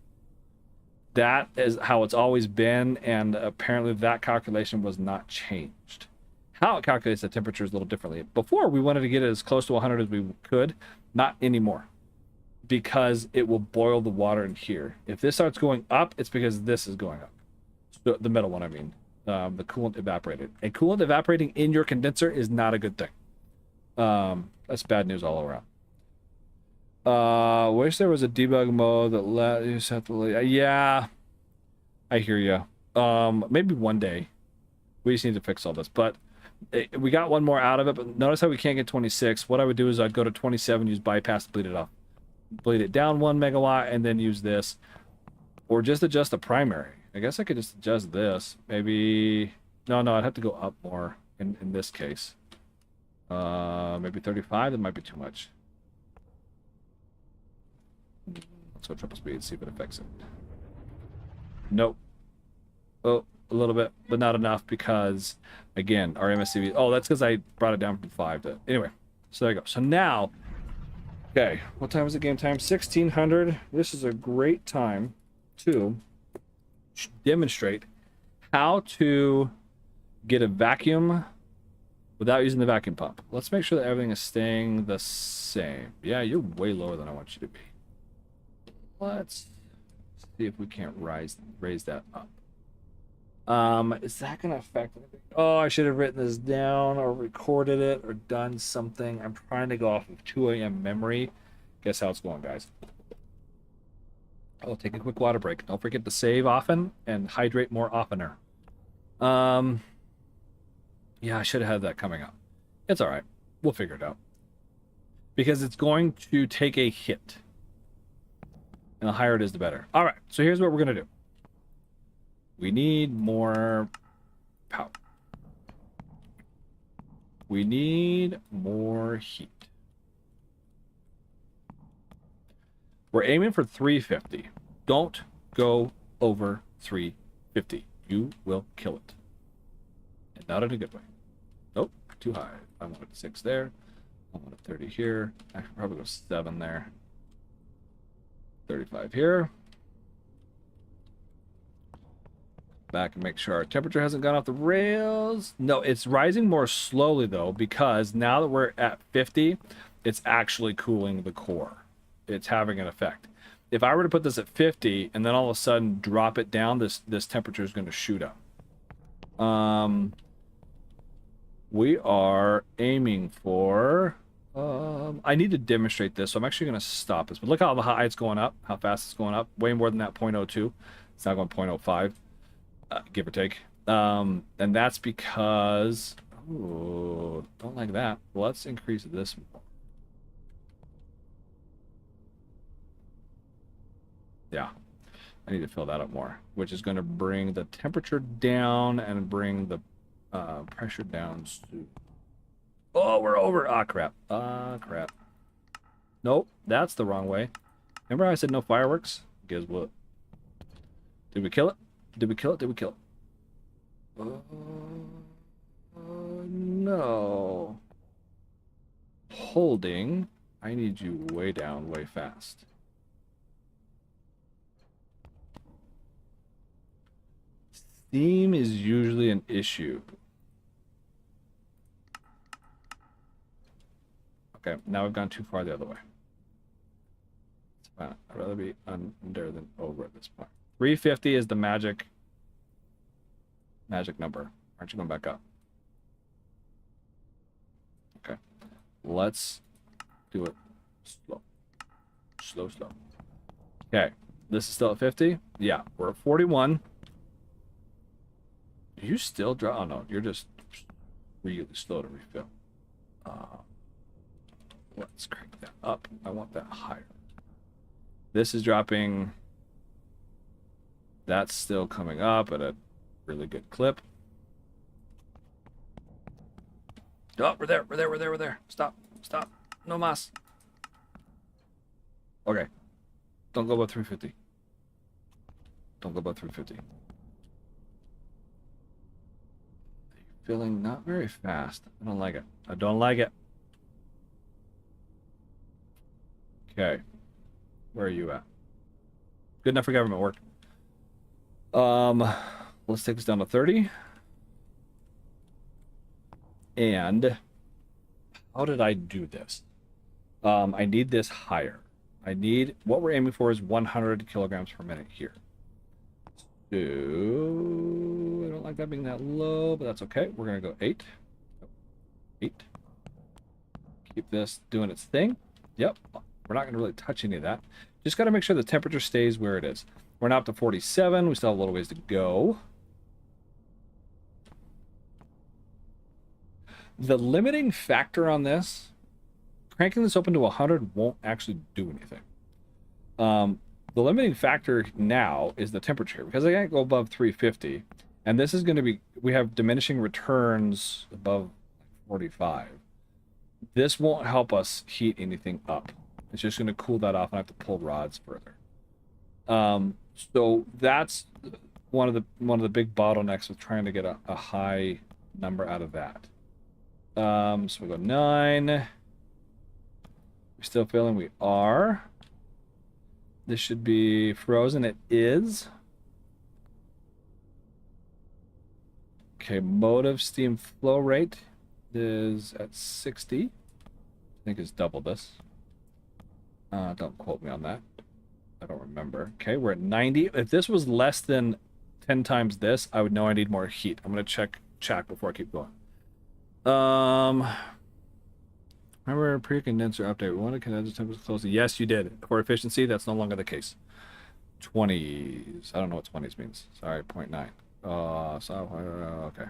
Speaker 1: That is how it's always been, and apparently that calculation was not changed. How it calculates the temperature is a little differently. Before, we wanted to get it as close to 100 as we could. Not anymore, because it will boil the water in here. If this starts going up, it's because this is going up. So the middle one, I mean. The coolant evaporated. And coolant evaporating in your condenser is not a good thing. That's bad news all around. Wish there was a debug mode that let you set the... Yeah, I hear you. Maybe one day. We just need to fix all this. But we got one more out of it. But notice how we can't get 26. What I would do is I'd go to 27, use bypass to bleed it off. Bleed it down 1 megawatt, and then use this. Or just adjust the primary. I guess I could just adjust this. Maybe... No, I'd have to go up more in this case. Maybe 35. That might be too much. Let's go triple speed, see if it affects it. Nope. Oh, a little bit, but not enough because, again, our MSCV... Oh, that's because I brought it down from 5 to... Anyway, so there you go. So now... Okay, what time is the game time? 1600. This is a great time to demonstrate how to get a vacuum without using the vacuum pump. Let's make sure that everything is staying the same. Yeah, you're way lower than I want you to be. Let's see if we can't raise that up. Is that going to affect anything? Oh, I should have written this down or recorded it or done something. I'm trying to go off of 2 a.m. memory. Guess how it's going, guys. I'll take a quick water break. Don't forget to save often and hydrate more oftener. Yeah, I should have had that coming up. It's all right. We'll figure it out. Because it's going to take a hit. And the higher it is, the better. All right, so here's what we're going to do. We need more power. We need more heat. We're aiming for 350. Don't go over 350. You will kill it. And not in a good way. Nope, too high. I wanted 6 there. I wanted 30 here. I could probably go 7 there. 35 here. Back and make sure our temperature hasn't gone off the rails. No, it's rising more slowly though, because now that we're at 50, it's actually cooling the core. It's having an effect. If I were to put this at 50 and then all of a sudden drop it down, this temperature is going to shoot up. We are aiming for... I need to demonstrate this, so I'm actually going to stop this. But look how high it's going up, how fast it's going up. Way more than that 0.02. It's not going 0.05, give or take. And that's because... Ooh, don't like that. Let's increase this more. Yeah, I need to fill that up more, which is going to bring the temperature down and bring the pressure down. Oh, we're over. Ah, crap. Ah, crap. Nope, that's the wrong way. Remember how I said no fireworks? Guess what? Did we kill it? Did we kill it? Did we kill it? No. Holding. I need you way down, way fast. Steam is usually an issue. Okay, now we've gone too far the other way. It's fine. I'd rather be under than over at this point. 350 is the magic number. Aren't you going back up? Okay. Let's do it slow. Slow, slow. Okay. This is still at 50? Yeah, we're at 41. Do you still draw? Oh, no. You're just really slow to refill. Let's crank that up. I want that higher. This is dropping. That's still coming up at a really good clip. Oh, we're there. We're there. We're there. We're there. Stop. Stop. No mas. Okay. Don't go above 350. Don't go above 350. Filling not very fast. I don't like it. I don't like it. Okay. Where are you at? Good enough for government work. Let's take this down to 30. And how did I do this? I need this higher. I need, what we're aiming for is 100 kilograms per minute here. So, I don't like that being that low, but that's okay. We're going to go 8. 8. Keep this doing its thing. Yep. We're not going to really touch any of that. Just got to make sure the temperature stays where it is. We're now up to 47. We still have a little ways to go. The limiting factor on this, cranking this open to 100 won't actually do anything. The limiting factor now is the temperature, because I can't go above 350, and this is going to be, we have diminishing returns above 45. This won't help us heat anything up. It's just going to cool that off and I have to pull rods further. So that's one of the big bottlenecks with trying to get a high number out of that. So we go 9. We're still feeling we are. This should be frozen. It is. Okay, motive steam flow rate is at 60. I think it's double this. Don't quote me on that. I don't remember. Okay, we're at 90. If this was less than 10 times this, I would know I need more heat. I'm going to check before I keep going. Remember pre-condenser update. We wanted condenser temperature closely. Yes, you did. For efficiency, that's no longer the case. 20s. I don't know what 20s means. Sorry, 0.9. Okay.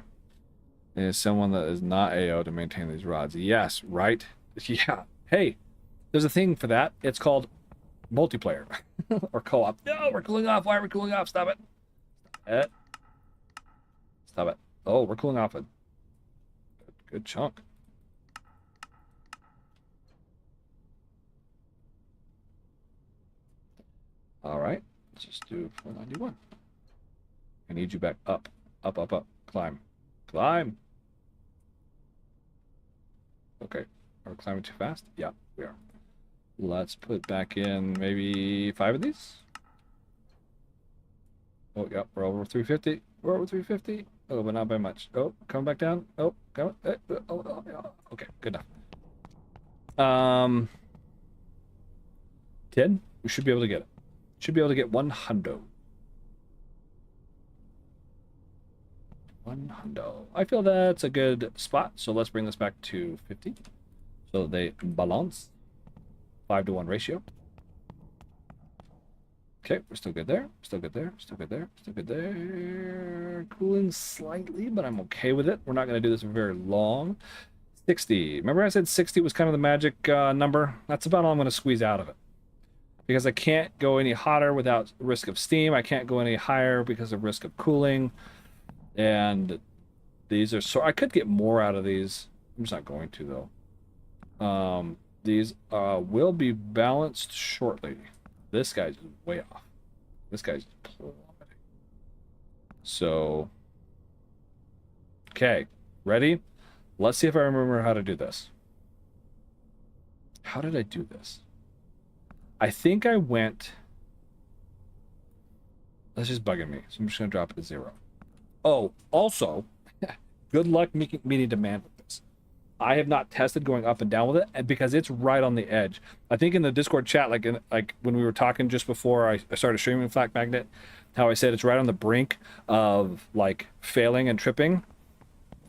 Speaker 1: Is someone that is not AO to maintain these rods. Yes, right? Yeah. Hey, there's a thing for that. It's called multiplayer. Or co-op. No, we're cooling off. Why are we cooling off? Stop it. Stop it. Oh, we're cooling off a good chunk. All right. Let's just do 491. I need you back up. Up, up, up. Climb. Climb. Okay. Are we climbing too fast? Yeah, we are. Let's put back in maybe 5 of these. Oh, yeah, we're over 350. We're over 350. Oh, but not by much. Oh, coming back down. Oh, coming. Okay, good enough. 10. We should be able to get it. Should be able to get 100. 100. I feel that's a good spot. So let's bring this back to 50. So they balance. 5-to-1 ratio. Okay, we're still good there. Still good there. Still good there. Still good there. Cooling slightly, but I'm okay with it. We're not going to do this for very long. 60. Remember I said 60 was kind of the magic number? That's about all I'm going to squeeze out of it. Because I can't go any hotter without risk of steam. I can't go any higher because of risk of cooling. And these are so... I could get more out of these. I'm just not going to, though. These will be balanced shortly. This guy's way off. This guy's plummeting. So, okay, ready? Let's see if I remember how to do this. How did I do this? I think I went... That's just bugging me. So I'm just going to drop it to 0. Oh, also, good luck meeting demand with this. I have not tested going up and down with it, and because it's right on the edge. I think in the Discord chat, like when we were talking just before I started streaming Flak Magnet, how I said it's right on the brink of like failing and tripping.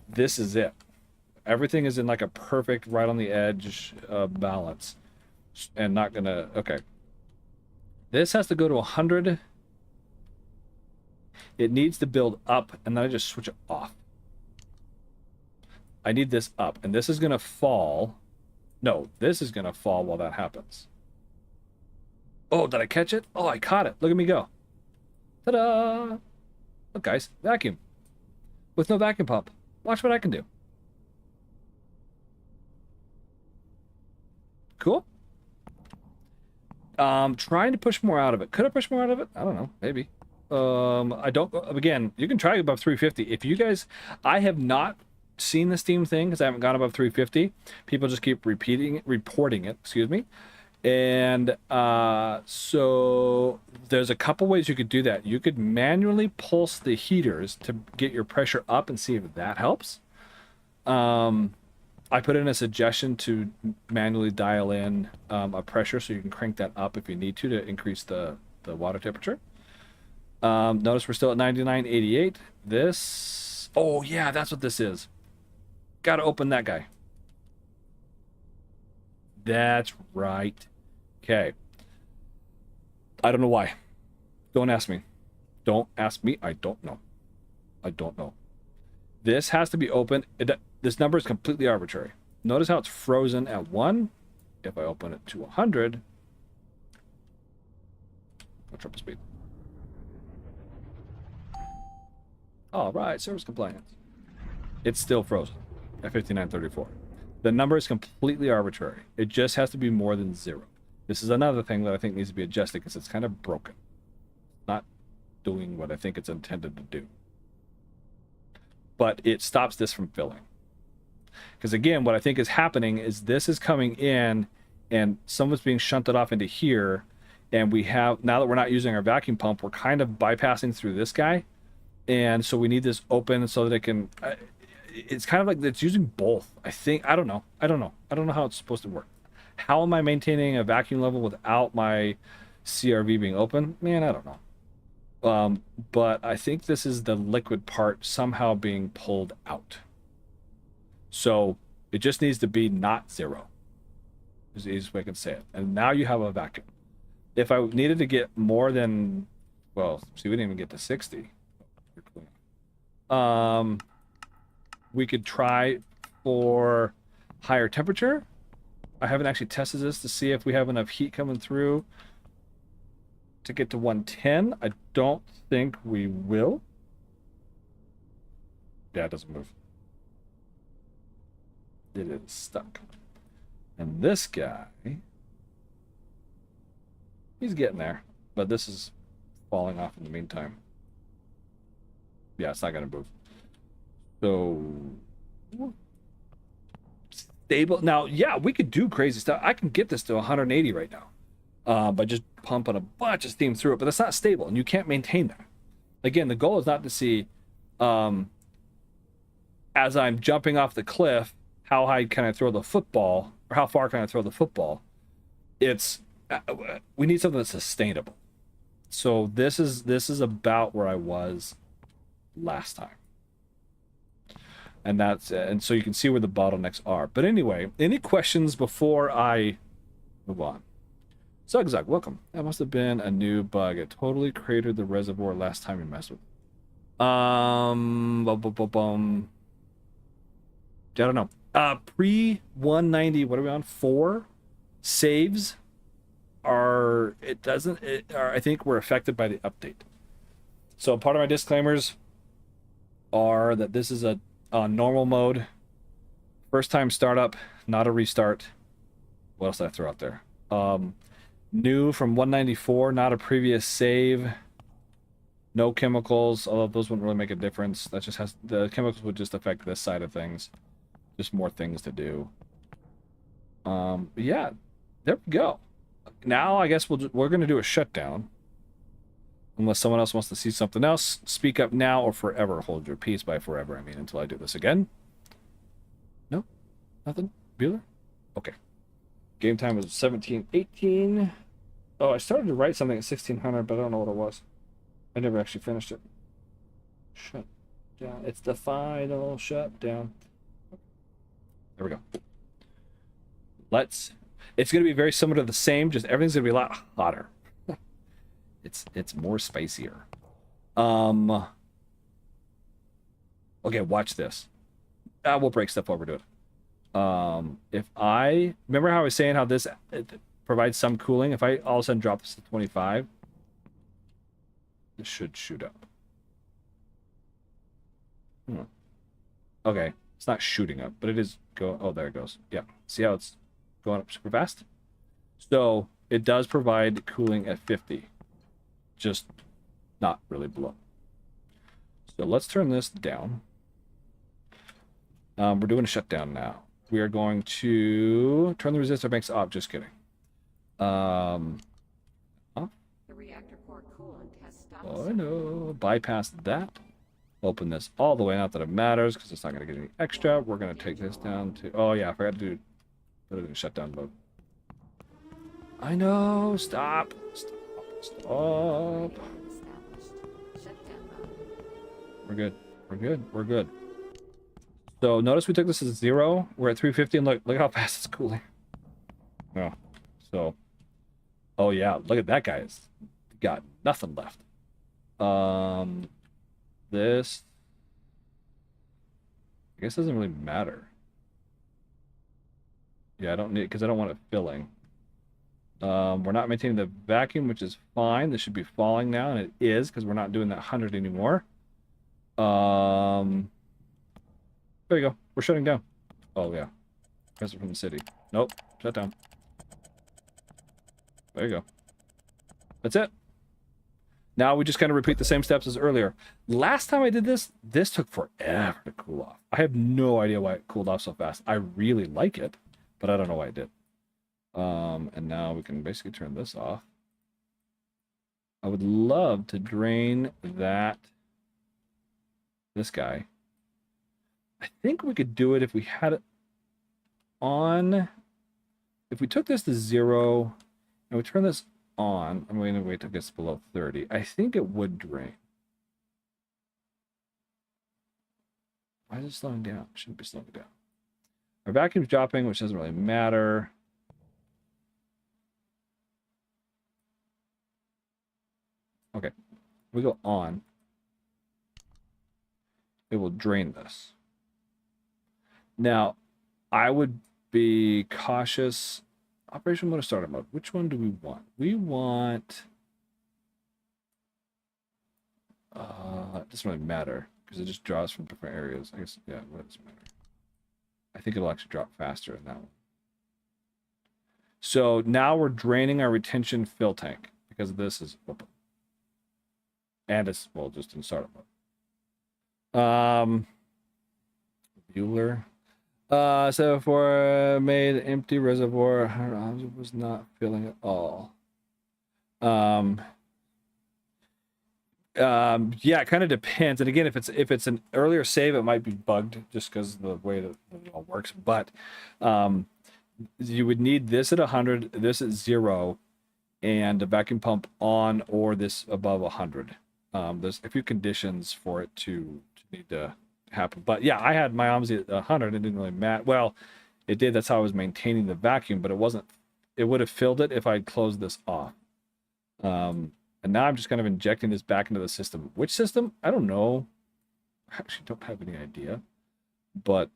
Speaker 1: This is it. Everything is in like a perfect right on the edge balance, and not gonna. Okay. This has to go to 100. It needs to build up, and then I just switch it off. I need this up, and this is going to fall. No, this is going to fall while that happens. Oh, did I catch it? Oh, I caught it. Look at me go. Ta-da! Look, guys, vacuum. With no vacuum pump. Watch what I can do. Cool. Trying to push more out of it. Could I push more out of it? I don't know. Maybe. I don't... Again, you can try above 350. If you guys... I have not seen the Steam thing because I haven't gone above 350. People just keep reporting it, excuse me. And so there's a couple ways you could do that. You could manually pulse the heaters to get your pressure up and see if that helps. I put in a suggestion to manually dial in a pressure so you can crank that up if you need to increase the water temperature. Notice we're still at 99.88. This... Oh, yeah, that's what this is. Got to open that guy. That's right. Okay. I don't know why. Don't ask me. Don't ask me. I don't know. I don't know. This has to be open. This number is completely arbitrary. Notice how it's frozen at 1. If I open it to 100, I'll triple speed. All right, service compliance. It's still frozen at 59.34. The number is completely arbitrary. It just has to be more than 0. This is another thing that I think needs to be adjusted because it's kind of broken. Not doing what I think it's intended to do. But it stops this from filling. Because again, what I think is happening is this is coming in and some of it's being shunted off into here. And we have, now that we're not using our vacuum pump, we're kind of bypassing through this guy. And so we need this open so that it can... it's kind of like it's using both. I think, I don't know how it's supposed to work. How am I maintaining a vacuum level without my CRV being open? Man, I don't know. But I think this is the liquid part somehow being pulled out. So it just needs to be not 0. Is the easiest way I can say it. And now you have a vacuum. If I needed to get more than, well, see, we didn't even get to 60. We could try for higher temperature. I haven't actually tested this to see if we have enough heat coming through. to get to 110. I don't think we will. Yeah, it doesn't move. It is stuck. And this guy, he's getting there, but this is falling off in the meantime. Yeah, it's not going to move. So stable. Now, yeah, we could do crazy stuff. I can get this to 180 right now by just pumping a bunch of steam through it, but that's not stable, and you can't maintain that. Again, the goal is not to see, as I'm jumping off the cliff, how high can I throw the football, or how far can I throw the football. It's we need something that's sustainable. So this is about where I was last time. And so you can see where the bottlenecks are. But anyway, any questions before I move on? Zugzug, welcome. That must have been a new bug. It totally cratered the reservoir last time you messed with it. I don't know. Pre 190, what are we on? 4 saves are I think we're affected by the update. So part of my disclaimers are that this is a normal mode, first time startup, not a restart. What else did I throw out there? New from 194, not a previous save. No chemicals, although those wouldn't really make a difference. That just has, the chemicals would just affect this side of things. Just more things to do. Yeah, there we go. Now I guess we're going to do a shutdown. Unless someone else wants to see something else, speak up now or forever hold your peace. By forever, I mean until I do this again. No? Nothing? Bueller? Okay. Game time was 17:18. Oh, I started to write something at 1600, but I don't know what it was. I never actually finished it. Shut down. It's the final shutdown. There we go. It's going to be very similar to the same, just everything's going to be a lot hotter. It's more spicier. Okay, watch this. We'll break stuff over to it. If I remember how I was saying how this provides some cooling, if I all of a sudden drop this to 25, this should shoot up. Okay, it's not shooting up, but it is going. Oh, there it goes. Yeah, see how it's going up super fast? So it does provide cooling at 50. Just not really below. So let's turn this down. We're doing a shutdown now. We are going to turn the resistor banks off. Just kidding. The reactor core coolant has stopped. Oh no! Bypass that. Open this all the way. Not that it matters because it's not going to get any extra. We're going to take this down to. Oh yeah, I forgot to put it in shutdown mode. I know. Stop. Stop. We're good. We're good. We're good. So notice we took this as 0. We're at 350 and look how fast it's cooling. Oh. So. Oh yeah, look at that guy. It's got nothing left. This I guess doesn't really matter. Yeah, I don't need, because I don't want it filling. We're not maintaining the vacuum, which is fine. This should be falling now, and it is, because we're not doing that 100 anymore. There you go. We're shutting down. Oh, yeah. Pressure from the city. Nope. Shut down. There you go. That's it. Now we just kind of repeat the same steps as earlier. Last time I did this, this took forever to cool off. I have no idea why it cooled off so fast. I really like it, but I don't know why it did. And now we can basically turn this off. I would love to drain this guy. I think we could do it if we had it on. If we took this to 0 and we turn this on, I'm going to wait till it gets below 30. I think it would drain. Why is it slowing down? It shouldn't be slowing down. Our vacuum's dropping, which doesn't really matter. Okay, we go on. It will drain this. Now, I would be cautious. Operation mode or startup mode. Which one do we want? We want It doesn't really matter because it just draws from different areas. I guess, yeah, what does it matter? I think it'll actually drop faster in that one. So now we're draining our retention fill tank because this is open. And it's, well, just in startup mode. Bueller. So for made empty reservoir, was not filling at all. Yeah, it kind of depends. And again, if it's an earlier save, it might be bugged just because of the way that it all works. But you would need this at 100, this at 0, and a vacuum pump on or this above 100. There's a few conditions for it to need to happen. But yeah, I had my OMSI at 100. It didn't really matter. Well, it did. That's how I was maintaining the vacuum, but it wasn't. It would have filled it if I'd closed this off. And now I'm just kind of injecting this back into the system. Which system? I don't know. I actually don't have any idea. But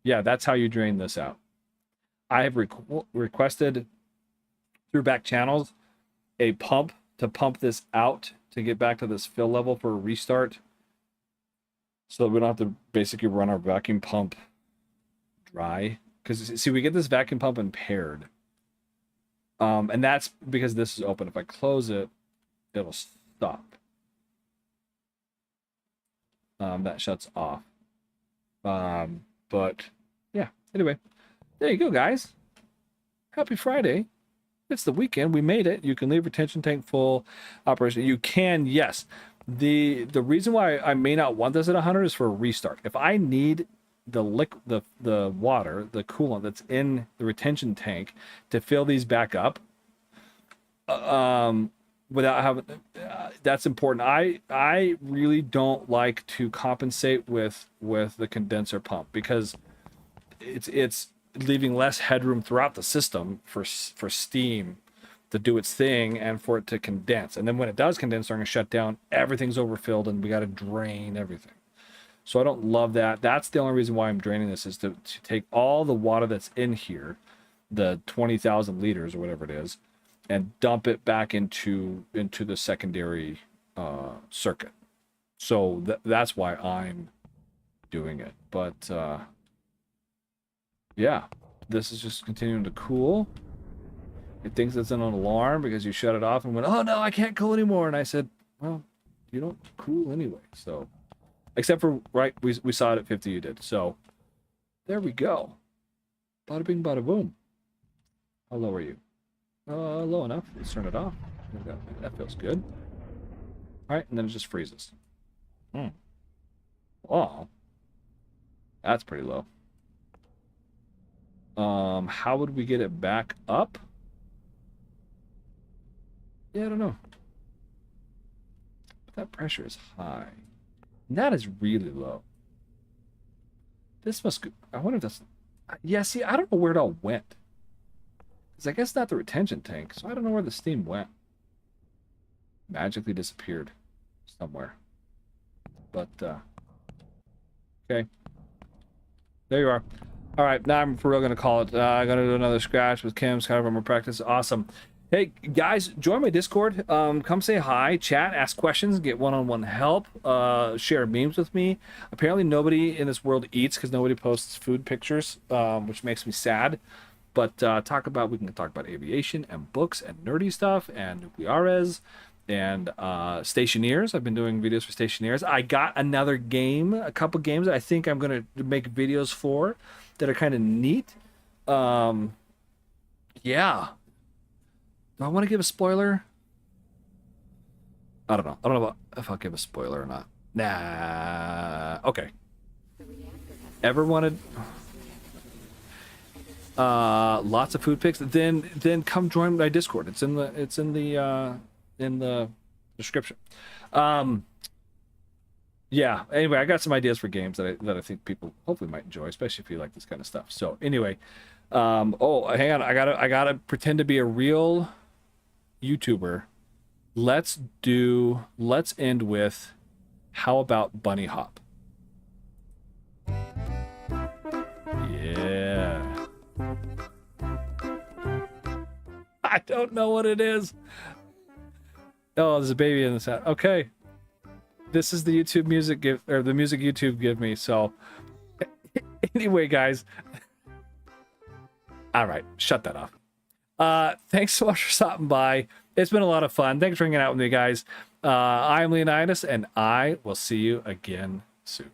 Speaker 1: yeah, that's how you drain this out. I have requested through back channels a pump to pump this out to get back to this fill level for a restart. So that we don't have to basically run our vacuum pump dry. Because, see, we get this vacuum pump impaired. And that's because this is open. If I close it, it'll stop. That shuts off. But, yeah. Anyway, there you go, guys. Happy Friday. It's the weekend. We made it. You can leave retention tank full operation. You can, yes. The reason why I may not want this at 100 is for a restart. If I need the water, the coolant that's in the retention tank to fill these back up, without having, that's important. I really don't like to compensate with the condenser pump because it's leaving less headroom throughout the system for steam to do its thing and for it to condense. And then when it does condense during a shutdown, everything's overfilled and we got to drain everything. So I don't love that. That's the only reason why I'm draining this, is to take all the water that's in here, the 20,000 liters or whatever it is, and dump it back into the secondary circuit. So that's why I'm doing it. But yeah, this is just continuing to cool. It thinks it's an alarm because you shut it off and went, oh no, I can't cool anymore. And I said, well, you don't cool anyway. So, except for, right, we saw it at 50, you did. So, there we go. Bada bing, bada boom. How low are you? Low enough. Let's turn it off. That feels good. All right, and then it just freezes. Wow. That's pretty low. How would we get it back up? Yeah, I don't know. But that pressure is high. And that is really low. This must... I wonder if that's... Yeah, see, I don't know where it all went. Because I guess not the retention tank, so I don't know where the steam went. Magically disappeared somewhere. But, okay. There you are. All right, now I'm for real going to call it. I'm going to do another scratch with Kim's kind of more practice. Awesome. Hey, guys, join my Discord. Come say hi, chat, ask questions, get one-on-one help, share memes with me. Apparently nobody in this world eats because nobody posts food pictures, which makes me sad. But we can talk about aviation and books and nerdy stuff and nucleares and stationeers. I've been doing videos for stationeers. I got another game, a couple games I think I'm going to make videos for that are kind of neat. Yeah. Do I want to give a spoiler? I don't know. I don't know if I'll give a spoiler or not. Nah. Okay. Ever wanted lots of food pics? Then come join my Discord. It's in the description. Yeah. Anyway, I got some ideas for games that I think people hopefully might enjoy, especially if you like this kind of stuff. So anyway, oh, hang on. I gotta pretend to be a real YouTuber. Let's end with, how about bunny hop? Yeah. I don't know what it is. Oh, there's a baby in the set. Okay. This is the YouTube music give, or the music YouTube give me. So anyway, guys. All right, shut that off. Thanks so much for stopping by. It's been a lot of fun. Thanks for hanging out with me, guys. I'm Leonidas, and I will see you again soon.